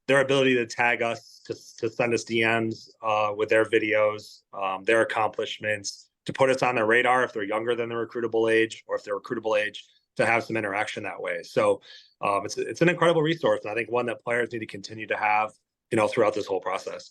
their ability to tag us, to send us DMs with their videos, their accomplishments, to put us on their radar if they're younger than the recruitable age, or if they're recruitable age, to have some interaction that way. So it's an incredible resource. And I think one that players need to continue to have, throughout this whole process.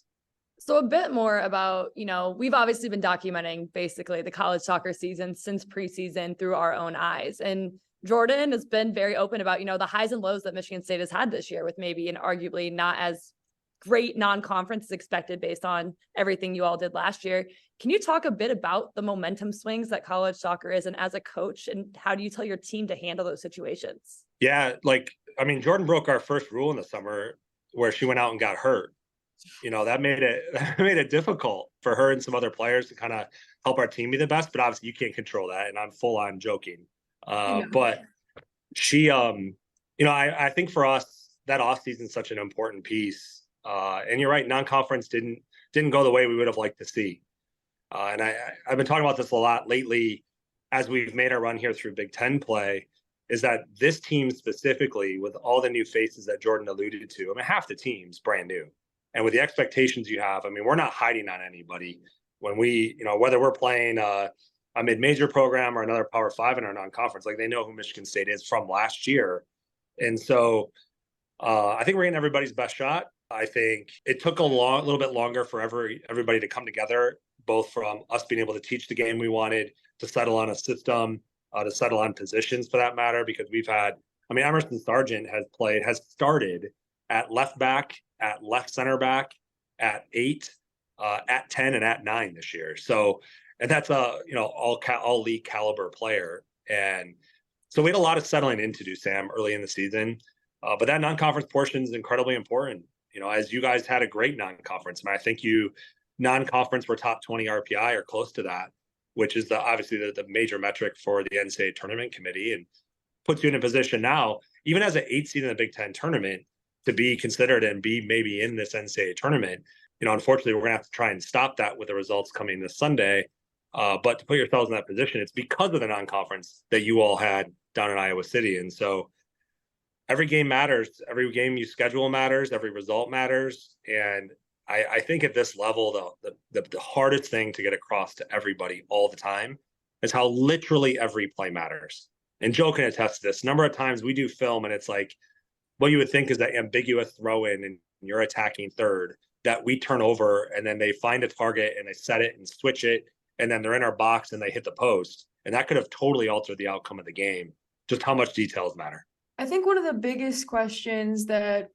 So a bit more about, we've obviously been documenting basically the college soccer season since preseason through our own eyes. And Jordyn has been very open about, the highs and lows that Michigan State has had this year, with maybe an arguably not as great non-conference as expected based on everything you all did last year. Can you talk a bit about the momentum swings that college soccer is, and as a coach, and how do you tell your team to handle those situations? Yeah, Jordyn broke our first rule in the summer where she went out and got hurt. That made it difficult for her and some other players to kind of help our team be the best. But obviously you can't control that, and I'm full on joking. But she, I think for us that offseason is such an important piece. And you're right, non-conference didn't go the way we would have liked to see. And I've been talking about this a lot lately as we've made our run here through Big Ten play, is that this team specifically, with all the new faces that Jordyn alluded to, half the team's brand new. And with the expectations you have, we're not hiding on anybody. When we, whether we're playing a mid-major program or another Power 5 in our non-conference, like, they know who Michigan State is from last year. And so I think we're getting everybody's best shot. I think it took a little bit longer for everybody to come together, both from us being able to teach the game we wanted, to settle on a system, to settle on positions for that matter, because we've had, Emerson Sargent has started at left back, at left center back, at 8, at 10, and at 9 this year. So, and that's a, all league caliber player. And so we had a lot of settling in to do, Sam, early in the season. But that non-conference portion is incredibly important. As you guys had a great non-conference, I think non-conference were top 20 RPI or close to that, which is obviously the major metric for the NCAA tournament committee, and puts you in a position now, even as an 8 seed in the Big Ten tournament, to be considered and be maybe in this NCAA tournament. Unfortunately, we're going to have to try and stop that with the results coming this Sunday. But to put yourselves in that position, it's because of the non-conference that you all had down in Iowa City. And so every game matters. Every game you schedule matters. Every result matters. And I think at this level, though, the hardest thing to get across to everybody all the time is how literally every play matters. And Joe can attest to this. A number of times we do film and it's like, what you would think is that ambiguous throw in and you're attacking third that we turn over and then they find a target and they set it and switch it. And then they're in our box and they hit the post. And that could have totally altered the outcome of the game. Just how much details matter. I think one of the biggest questions that,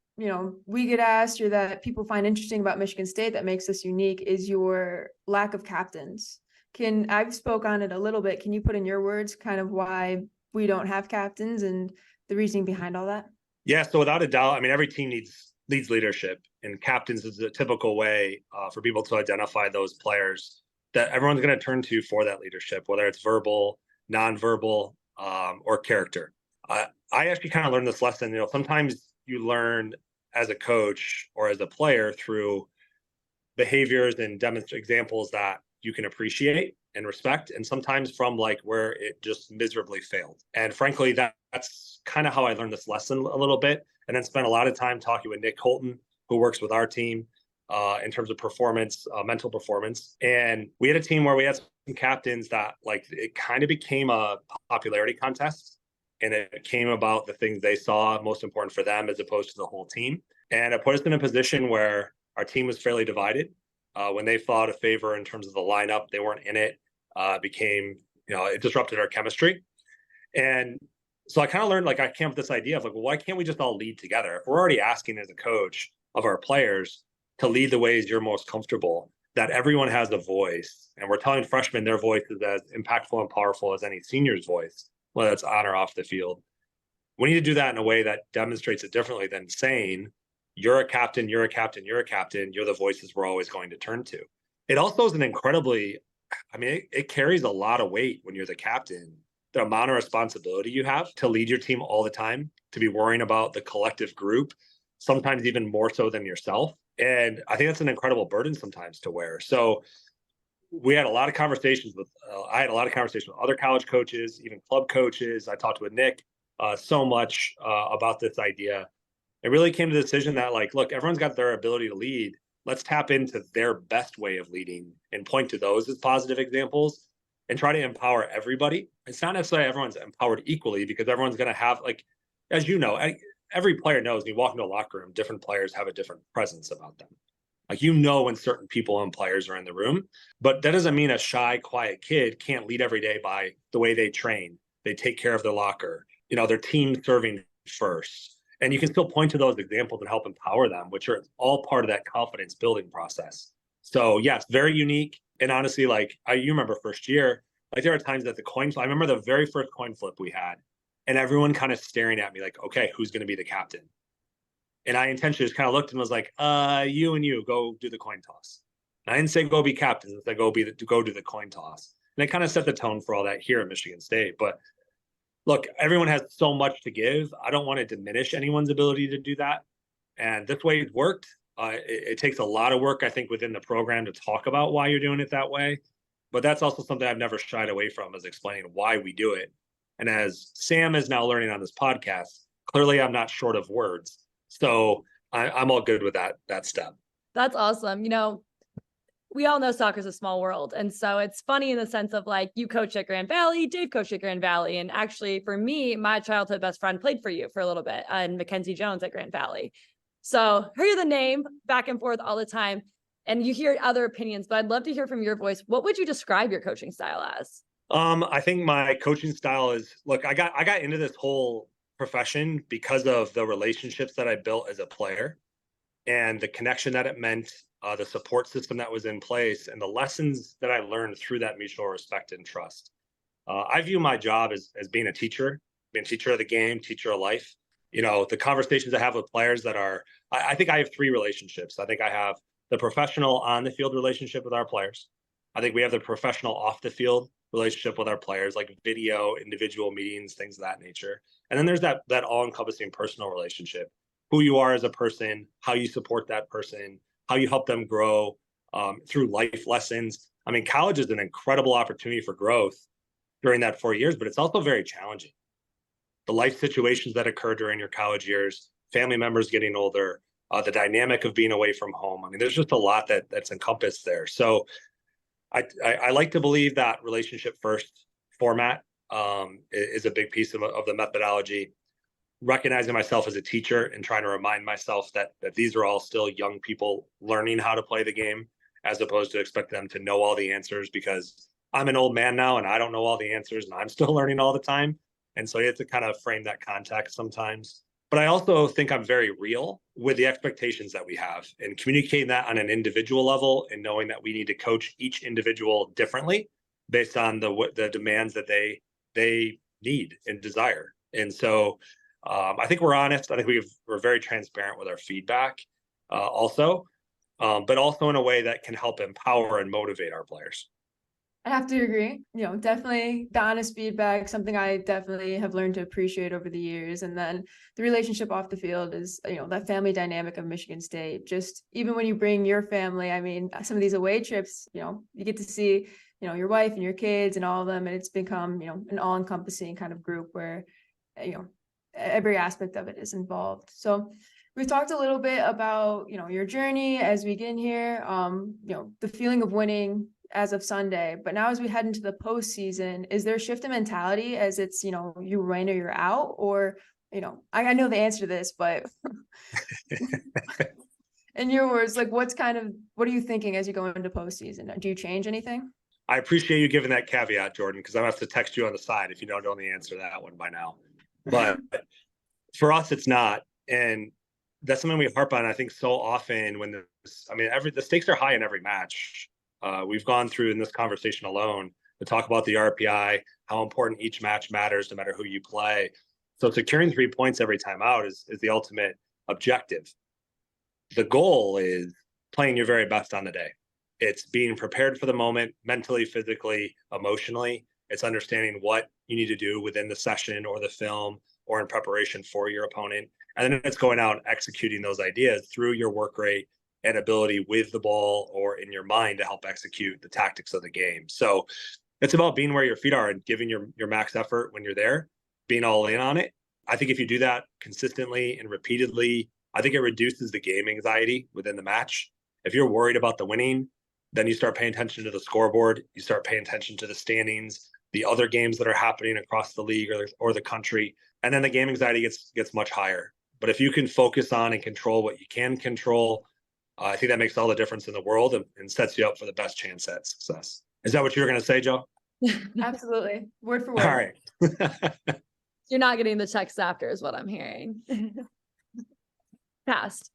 we get asked or that people find interesting about Michigan State that makes us unique is your lack of captains. I've spoke on it a little bit. Can you put in your words kind of why we don't have captains and the reasoning behind all that? Yeah, so without a doubt, I mean, every team needs leadership, and captains is a typical way for people to identify those players that everyone's going to turn to for that leadership, whether it's verbal, nonverbal, or character. I actually kind of learned this lesson. Sometimes you learn as a coach or as a player through behaviors and demonstrate examples that you can appreciate and respect, and sometimes from like where it just miserably failed. And frankly, that's kind of how I learned this lesson a little bit, and then spent a lot of time talking with Nick Holton, who works with our team in terms of performance, mental performance. And we had a team where we had some captains that like it kind of became a popularity contest, and it came about the things they saw most important for them as opposed to the whole team. And it put us in a position where our team was fairly divided. When they thought a favor in terms of the lineup, they weren't in it. It disrupted our chemistry. And so I kind of learned, like, I came up with this idea of like, well, why can't we just all lead together? If we're already asking as a coach of our players to lead the ways you're most comfortable, that everyone has a voice, and we're telling freshmen their voice is as impactful and powerful as any senior's voice, whether it's on or off the field. We need to do that in a way that demonstrates it differently than saying, you're a captain, you're a captain, you're a captain, you're the voices we're always going to turn to. It also is it carries a lot of weight when you're the captain, the amount of responsibility you have to lead your team all the time, to be worrying about the collective group, sometimes even more so than yourself. And I think that's an incredible burden sometimes to wear. So we had a lot of conversations I had a lot of conversations with other college coaches, even club coaches. I talked with Nick so much about this idea. It really came to the decision that, like, look, everyone's got their ability to lead. Let's tap into their best way of leading and point to those as positive examples and try to empower everybody. It's not necessarily everyone's empowered equally, because everyone's going to have, like, as you know, every player knows when you walk into a locker room, different players have a different presence about them. Like, when certain people and players are in the room, but that doesn't mean a shy, quiet kid can't lead every day by the way they train. They take care of their locker, their team serving first. And you can still point to those examples and help empower them, which are all part of that confidence building process. So yes, very unique. And honestly, like you remember first year, like there are times that I remember the very first coin flip we had, and everyone kind of staring at me like, okay, who's going to be the captain? And I intentionally just kind of looked and was like, you and you go do the coin toss. And I didn't say go be captains. I said go do the coin toss. And it kind of set the tone for all that here at Michigan State. But look, everyone has so much to give. I don't want to diminish anyone's ability to do that. And this way it worked. It takes a lot of work, I think, within the program to talk about why you're doing it that way. But that's also something I've never shied away from, is explaining why we do it. And as Sam is now learning on this podcast, clearly I'm not short of words. So I'm all good with that step. That's awesome. We all know soccer is a small world. And so it's funny in the sense of, like, you coach at Grand Valley, Dave coached at Grand Valley. And actually, for me, my childhood best friend played for you for a little bit, and Mackenzie Jones at Grand Valley. So hear the name back and forth all the time, and you hear other opinions, but I'd love to hear from your voice. What would you describe your coaching style as? I think my coaching style is, look, I got into this whole profession because of the relationships that I built as a player and the connection that it meant, the support system that was in place, and the lessons that I learned through that mutual respect and trust. I view my job as being a teacher of the game, teacher of life. The conversations I have with players I think I have three relationships. I think I have the professional on the field relationship with our players. I think we have the professional off the field relationship with our players, like video, individual meetings, things of that nature. And then there's that all-encompassing personal relationship, who you are as a person, how you support that person, how you help them grow through life lessons. I mean, college is an incredible opportunity for growth during that 4 years, but it's also very challenging. The life situations that occur during your college years, family members getting older, the dynamic of being away from home. I mean, there's just a lot that's encompassed there. So I like to believe that relationship first format is a big piece of the methodology. Recognizing myself as a teacher and trying to remind myself that these are all still young people learning how to play the game, as opposed to expect them to know all the answers, because I'm an old man now and I don't know all the answers and I'm still learning all the time. And so you have to kind of frame that context sometimes. But I also think I'm very real with the expectations that we have, and communicating that on an individual level, and knowing that we need to coach each individual differently based on the demands that they need and desire. And so I think we're honest. I think we're very transparent with our feedback but also in a way that can help empower and motivate our players. I have to agree. Definitely the honest feedback, something I definitely have learned to appreciate over the years. And then the relationship off the field is, that family dynamic of Michigan State. Just even when you bring your family, I mean, some of these away trips, you get to see, your wife and your kids and all of them. And it's become, an all-encompassing kind of group where, every aspect of it is involved. So we've talked a little bit about, your journey as we get in here, the feeling of winning as of Sunday, but now as we head into the postseason, is there a shift in mentality as it's, you win or you're out? Or, I know the answer to this, but in your words, like what are you thinking as you go into postseason? Do you change anything? I appreciate you giving that caveat, Jordyn, because I'm gonna have to text you on the side if you don't know the answer to that one by now. But for us, it's not. And that's something we harp on, I think, so often when the stakes are high in every match. We've gone through in this conversation alone to talk about the RPI, how important each match matters no matter who you play. So securing 3 points every time out is the ultimate objective. The goal is playing your very best on the day. It's being prepared for the moment, mentally, physically, emotionally. It's understanding what you need to do within the session or the film or in preparation for your opponent. And then it's going out and executing those ideas through your work rate and ability with the ball or in your mind to help execute the tactics of the game. So it's about being where your feet are and giving your max effort when you're there, being all in on it. I think if you do that consistently and repeatedly, I think it reduces the game anxiety within the match. If you're worried about the winning, then you start paying attention to the scoreboard, you start paying attention to the standings, the other games that are happening across the league or the country, and then the game anxiety gets much higher. But if you can focus on and control what you can control, I think that makes all the difference in the world and sets you up for the best chance at success. Is that what you were going to say, Joe? Absolutely. Word for word. All right. You're not getting the text after is what I'm hearing. Passed.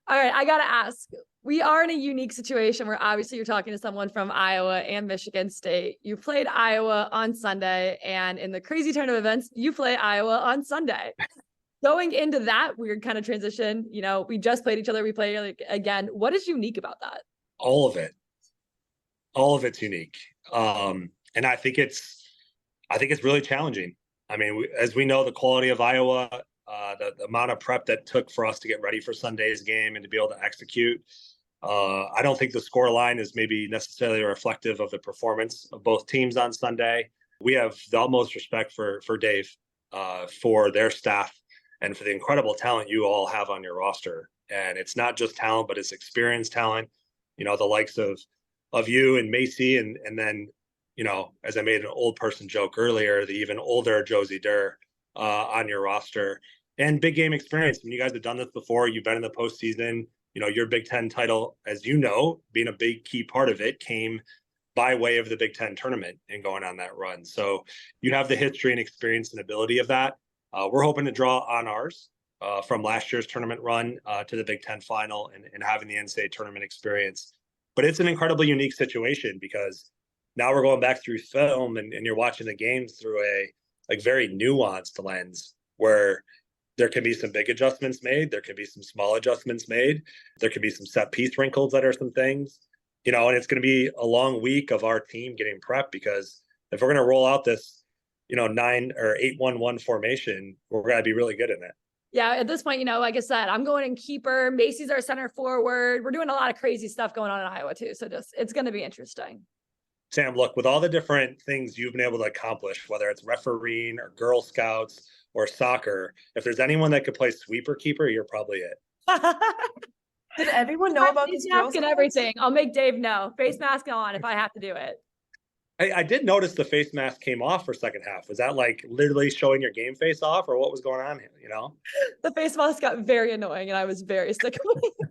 All right, I got to ask. We are in a unique situation where obviously you're talking to someone from Iowa and Michigan State. You played Iowa on Sunday, and in the crazy turn of events, you play Iowa on Sunday. Going into that weird kind of transition, we just played each other. We play again. What is unique about that? All of it. All of it's unique. And I think it's really challenging. I mean, as we know, the quality of Iowa, the amount of prep that took for us to get ready for Sunday's game and to be able to execute. I don't think the score line is maybe necessarily reflective of the performance of both teams on Sunday. We have the utmost respect for Dave, for their staff, and for the incredible talent you all have on your roster. And it's not just talent, but it's experienced talent, the likes of you and Macy, and then, as I made an old person joke earlier, the even older Josie Durr on your roster, and big game experience. I mean, you guys have done this before. You've been in the postseason. Your Big Ten title, as you know, being a big key part of it, came by way of the Big Ten tournament and going on that run. So you have the history and experience and ability of that. We're hoping to draw on ours from last year's tournament run to the Big Ten final and having the NCAA tournament experience. But it's an incredibly unique situation because now we're going back through film and you're watching the games through a very nuanced lens where there can be some big adjustments made. There can be some small adjustments made. There can be some set piece wrinkles that are some things, and it's going to be a long week of our team getting prepped, because if we're going to roll out this, 9 or 8-1-1 formation, we're going to be really good in it. Yeah, at this point, like I said, I'm going in keeper. Macy's our center forward. We're doing a lot of crazy stuff going on in Iowa too. So it's going to be interesting. Sam, look, with all the different things you've been able to accomplish, whether it's refereeing or Girl Scouts or soccer, if there's anyone that could play sweeper keeper, you're probably it. Did everyone know about Face this mask girls' and house? everything. I'll make Dave know. Face mask on if I have to do it. I did notice the face mask came off for second half. Was that like literally showing your game face off, or what was going on here? The face mask got very annoying, and I was very sick of it.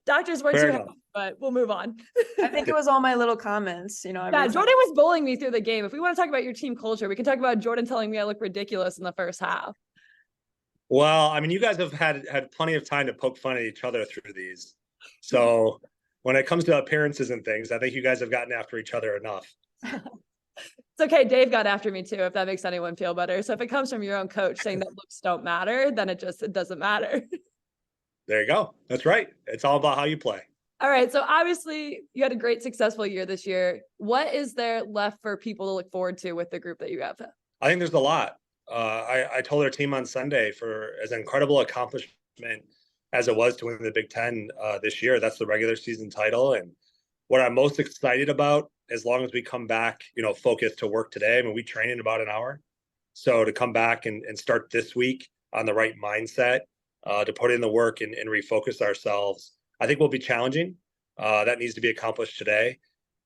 Doctors were Fair too enough. happy, but we'll move on. I think it was all my little comments, Yeah, every Jordyn time. was bullying me through the game. If we want to talk about your team culture, we can talk about Jordyn telling me I look ridiculous in the first half. Well, I mean, you guys have had plenty of time to poke fun at each other through these. So when it comes to appearances and things, I think you guys have gotten after each other enough. It's okay. Dave got after me too, if that makes anyone feel better. So if it comes from your own coach saying that looks don't matter, then it doesn't matter. There you go. That's right. It's all about how you play. All right. So obviously you had a great successful year this year. What is there left for people to look forward to with the group that you have? I think there's a lot. I told our team on Sunday, for as an incredible accomplishment as it was to win the Big Ten this year, that's the regular season title. And what I'm most excited about, as long as we come back, focused to work today. I mean, we train in about an hour. So to come back and start this week on the right mindset, to put in the work and refocus ourselves, I think will be challenging. That needs to be accomplished today.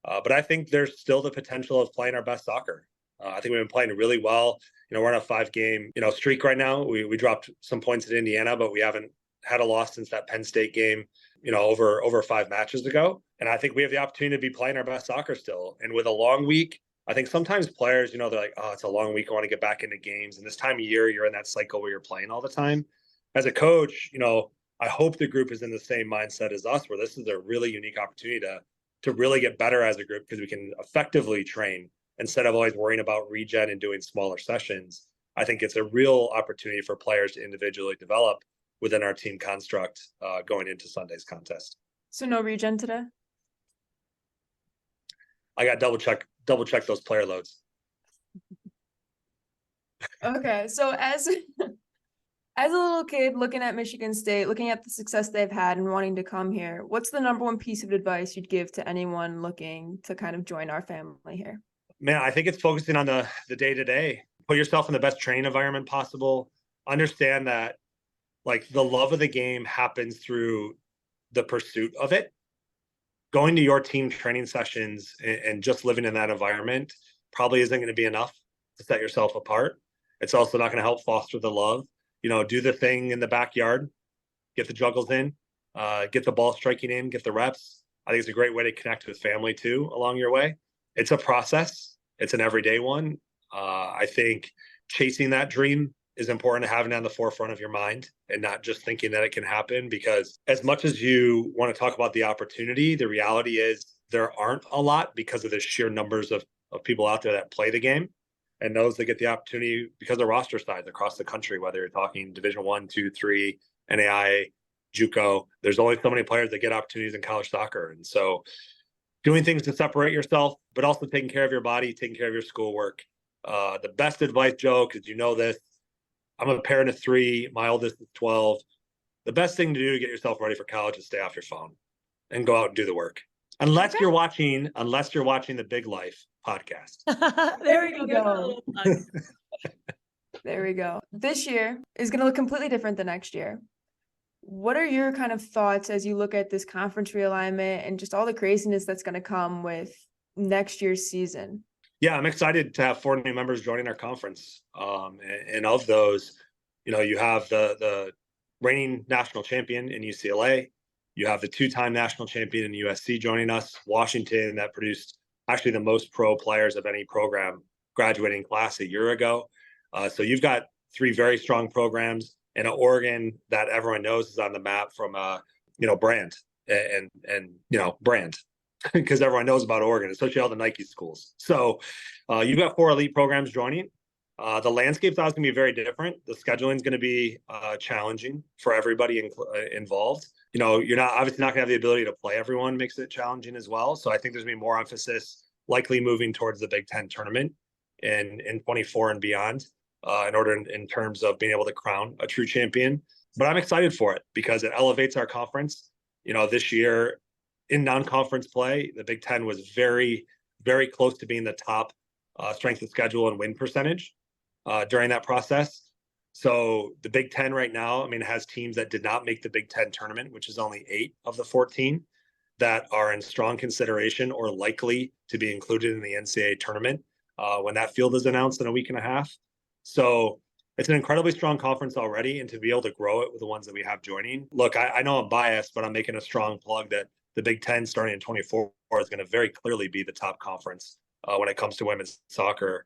But I think there's still the potential of playing our best soccer. I think we've been playing really well. We're on a 5-game, streak right now. We dropped some points at Indiana, but we haven't had a loss since that Penn State game, over 5 matches ago. And I think we have the opportunity to be playing our best soccer still. And with a long week, I think sometimes players, they're like, oh, it's a long week. I want to get back into games. And this time of year, you're in that cycle where you're playing all the time. As a coach, I hope the group is in the same mindset as us, where this is a really unique opportunity to really get better as a group, because we can effectively train instead of always worrying about regen and doing smaller sessions. I think it's a real opportunity for players to individually develop within our team construct going into Sunday's contest. So no regen today? I got double check those player loads. Okay, so as a little kid looking at Michigan State, looking at the success they've had and wanting to come here, what's the number one piece of advice you'd give to anyone looking to kind of join our family here? Man, I think it's focusing on the day-to-day. Put yourself in the best training environment possible. Understand that like the love of the game happens through the pursuit of it. Going to your team training sessions and just living in that environment probably isn't going to be enough to set yourself apart. It's also not going to help foster the love. Do the thing in the backyard, get the juggles in, get the ball striking in, get the reps. I think it's a great way to connect with family too along your way. It's a process. It's an everyday one. I think chasing that dream is important, to having it on the forefront of your mind and not just thinking that it can happen, because as much as you want to talk about the opportunity, the reality is there aren't a lot because of the sheer numbers of people out there that play the game and those that get the opportunity because of roster size across the country, whether you're talking Division 1, 2, 3, NAIA, JUCO. There's only so many players that get opportunities in college soccer. And so doing things to separate yourself, but also taking care of your body, taking care of your schoolwork. The best advice, Joe, because this, I'm a parent of 3, my oldest is 12. The best thing to do to get yourself ready for college is stay off your phone and go out and do the work. Unless you're watching the Big Life podcast. There we go. There we go. This year is going to look completely different than next year. What are your kind of thoughts as you look at this conference realignment and just all the craziness that's going to come with next year's season? Yeah, I'm excited to have 4 new members joining our conference. And of those, you have the reigning national champion in UCLA. You have the 2-time national champion in USC joining us. Washington, that produced actually the most pro players of any program graduating class a year ago. So you've got 3 very strong programs, and Oregon that everyone knows is on the map from brand and brand. Because everyone knows about Oregon, especially all the Nike schools. So you've got 4 elite programs joining. The landscape's always going to be very different. The scheduling is going to be challenging for everybody involved. You're obviously not going to have the ability to play everyone, makes it challenging as well. So I think there's going to be more emphasis likely moving towards the Big Ten tournament in 24 and beyond in terms of being able to crown a true champion. But I'm excited for it because it elevates our conference. This year, in non-conference play, the Big Ten was very, very close to being the top strength of schedule and win percentage during that process. So the Big Ten right now, I mean, has teams that did not make the Big Ten tournament, which is only 8 of the 14 that are in strong consideration or likely to be included in the NCAA tournament when that field is announced in a week and a half. So it's an incredibly strong conference already, and to be able to grow it with the ones that we have joining. Look, I know I'm biased, but I'm making a strong plug that the Big Ten starting in 24 is going to very clearly be the top conference when it comes to women's soccer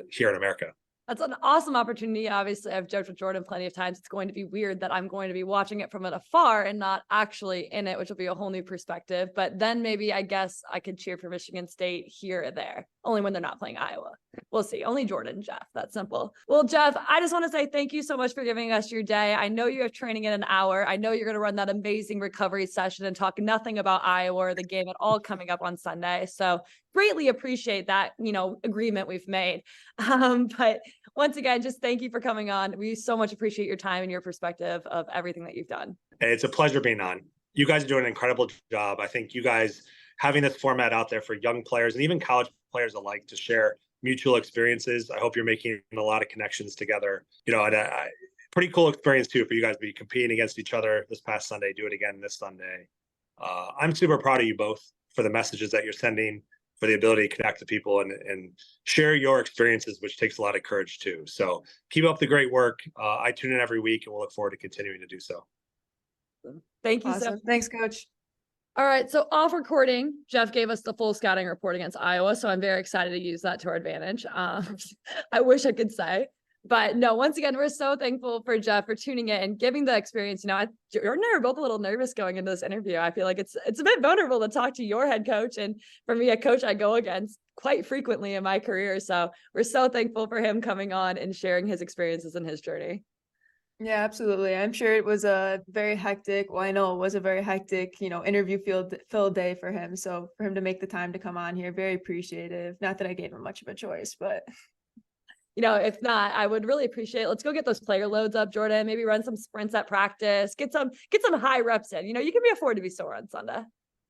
here in America. That's an awesome opportunity. Obviously, I've joked with Jordyn plenty of times. It's going to be weird that I'm going to be watching it from afar and not actually in it, which will be a whole new perspective. But then maybe I guess I could cheer for Michigan State here or there, only when they're not playing Iowa. We'll see. Only Jordyn and Jeff. That's simple. Well, Jeff, I just want to say thank you so much for giving us your day. I know you have training in an hour. I know you're going to run that amazing recovery session and talk nothing about Iowa or the game at all coming up on Sunday. So greatly appreciate that, agreement we've made. But once again, just thank you for coming on. We so much appreciate your time and your perspective of everything that you've done. It's a pleasure being on. You guys are doing an incredible job. I think you guys having this format out there for young players and even college players alike to share mutual experiences. I hope you're making a lot of connections together. And pretty cool experience too for you guys to be competing against each other this past Sunday. Do it again this Sunday. I'm super proud of you both for the messages that you're sending, for the ability to connect to people and share your experiences, which takes a lot of courage too. So keep up the great work. I tune in every week and we'll look forward to continuing to do so. Thank you. Awesome. Thanks, Coach. All right. So off recording, Jeff gave us the full scouting report against Iowa. So I'm very excited to use that to our advantage. I wish I could say, but no, once again, we're so thankful for Jeff for tuning in and giving the experience. Jordyn and I are both a little nervous going into this interview. I feel like it's a bit vulnerable to talk to your head coach. And for me, a coach I go against quite frequently in my career. So we're so thankful for him coming on and sharing his experiences and his journey. Yeah, absolutely. I'm sure it was a very hectic, I know it was a very hectic, interview filled day for him. So for him to make the time to come on here, very appreciative. Not that I gave him much of a choice, but if not, I would really appreciate it. Let's go get those player loads up, Jordyn. Maybe run some sprints at practice, get some high reps in. You can be afford to be sore on Sunday.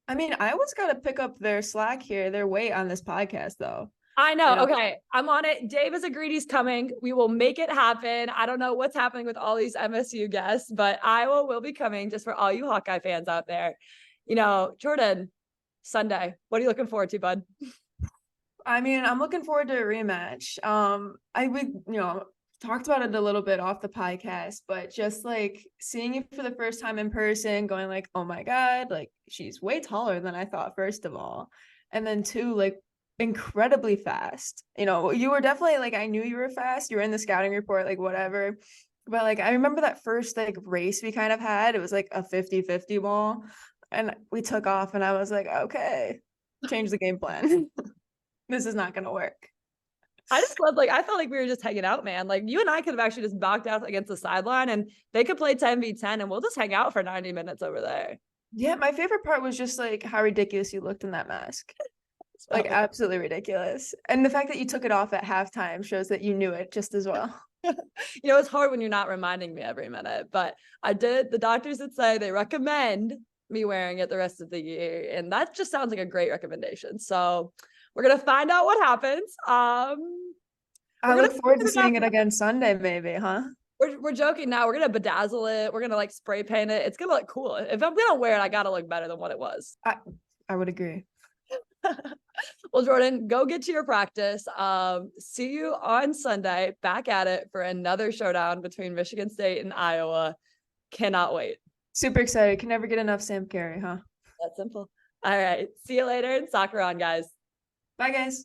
I mean, Iowa's got to pick up their slack here, their weight on this podcast though. I know. Okay. I'm on it. Dave has agreed he's coming. We will make it happen. I don't know what's happening with all these MSU guests, but Iowa will be coming just for all you Hawkeye fans out there. Jordyn, Sunday, what are you looking forward to, bud? I mean, I'm looking forward to a rematch. We talked about it a little bit off the podcast, but just like seeing it for the first time in person, going like, oh my God, like she's way taller than I thought, first of all. And then two, like, incredibly fast. You were definitely like, I knew you were fast. You were in the scouting report, like whatever. But like, I remember that first like race we kind of had, it was like a 50-50 ball and we took off and I was like, okay, change the game plan. This is not going to work. I just love, I felt like we were just hanging out, man. Like you and I could have actually just backed out against the sideline and they could play 10v10 and we'll just hang out for 90 minutes over there. Yeah. My favorite part was just like how ridiculous you looked in that mask. Like absolutely ridiculous. And the fact that you took it off at halftime shows that you knew it just as well. It's hard when you're not reminding me every minute, but I did. The doctors did say they recommend me wearing it the rest of the year. And that just sounds like a great recommendation. So we're going to find out what happens. I look forward to seeing it again Sunday, maybe, huh? We're joking now. We're going to bedazzle it. We're going to spray paint it. It's going to look cool. If I'm going to wear it, I got to look better than what it was. I would agree. Well, Jordyn, go get to your practice. See you on Sunday. Back at it for another showdown between Michigan State and Iowa. Cannot wait. Super excited. Can never get enough Sam Cary, huh? That's simple. All right. See you later and soccer on, guys. Bye, guys.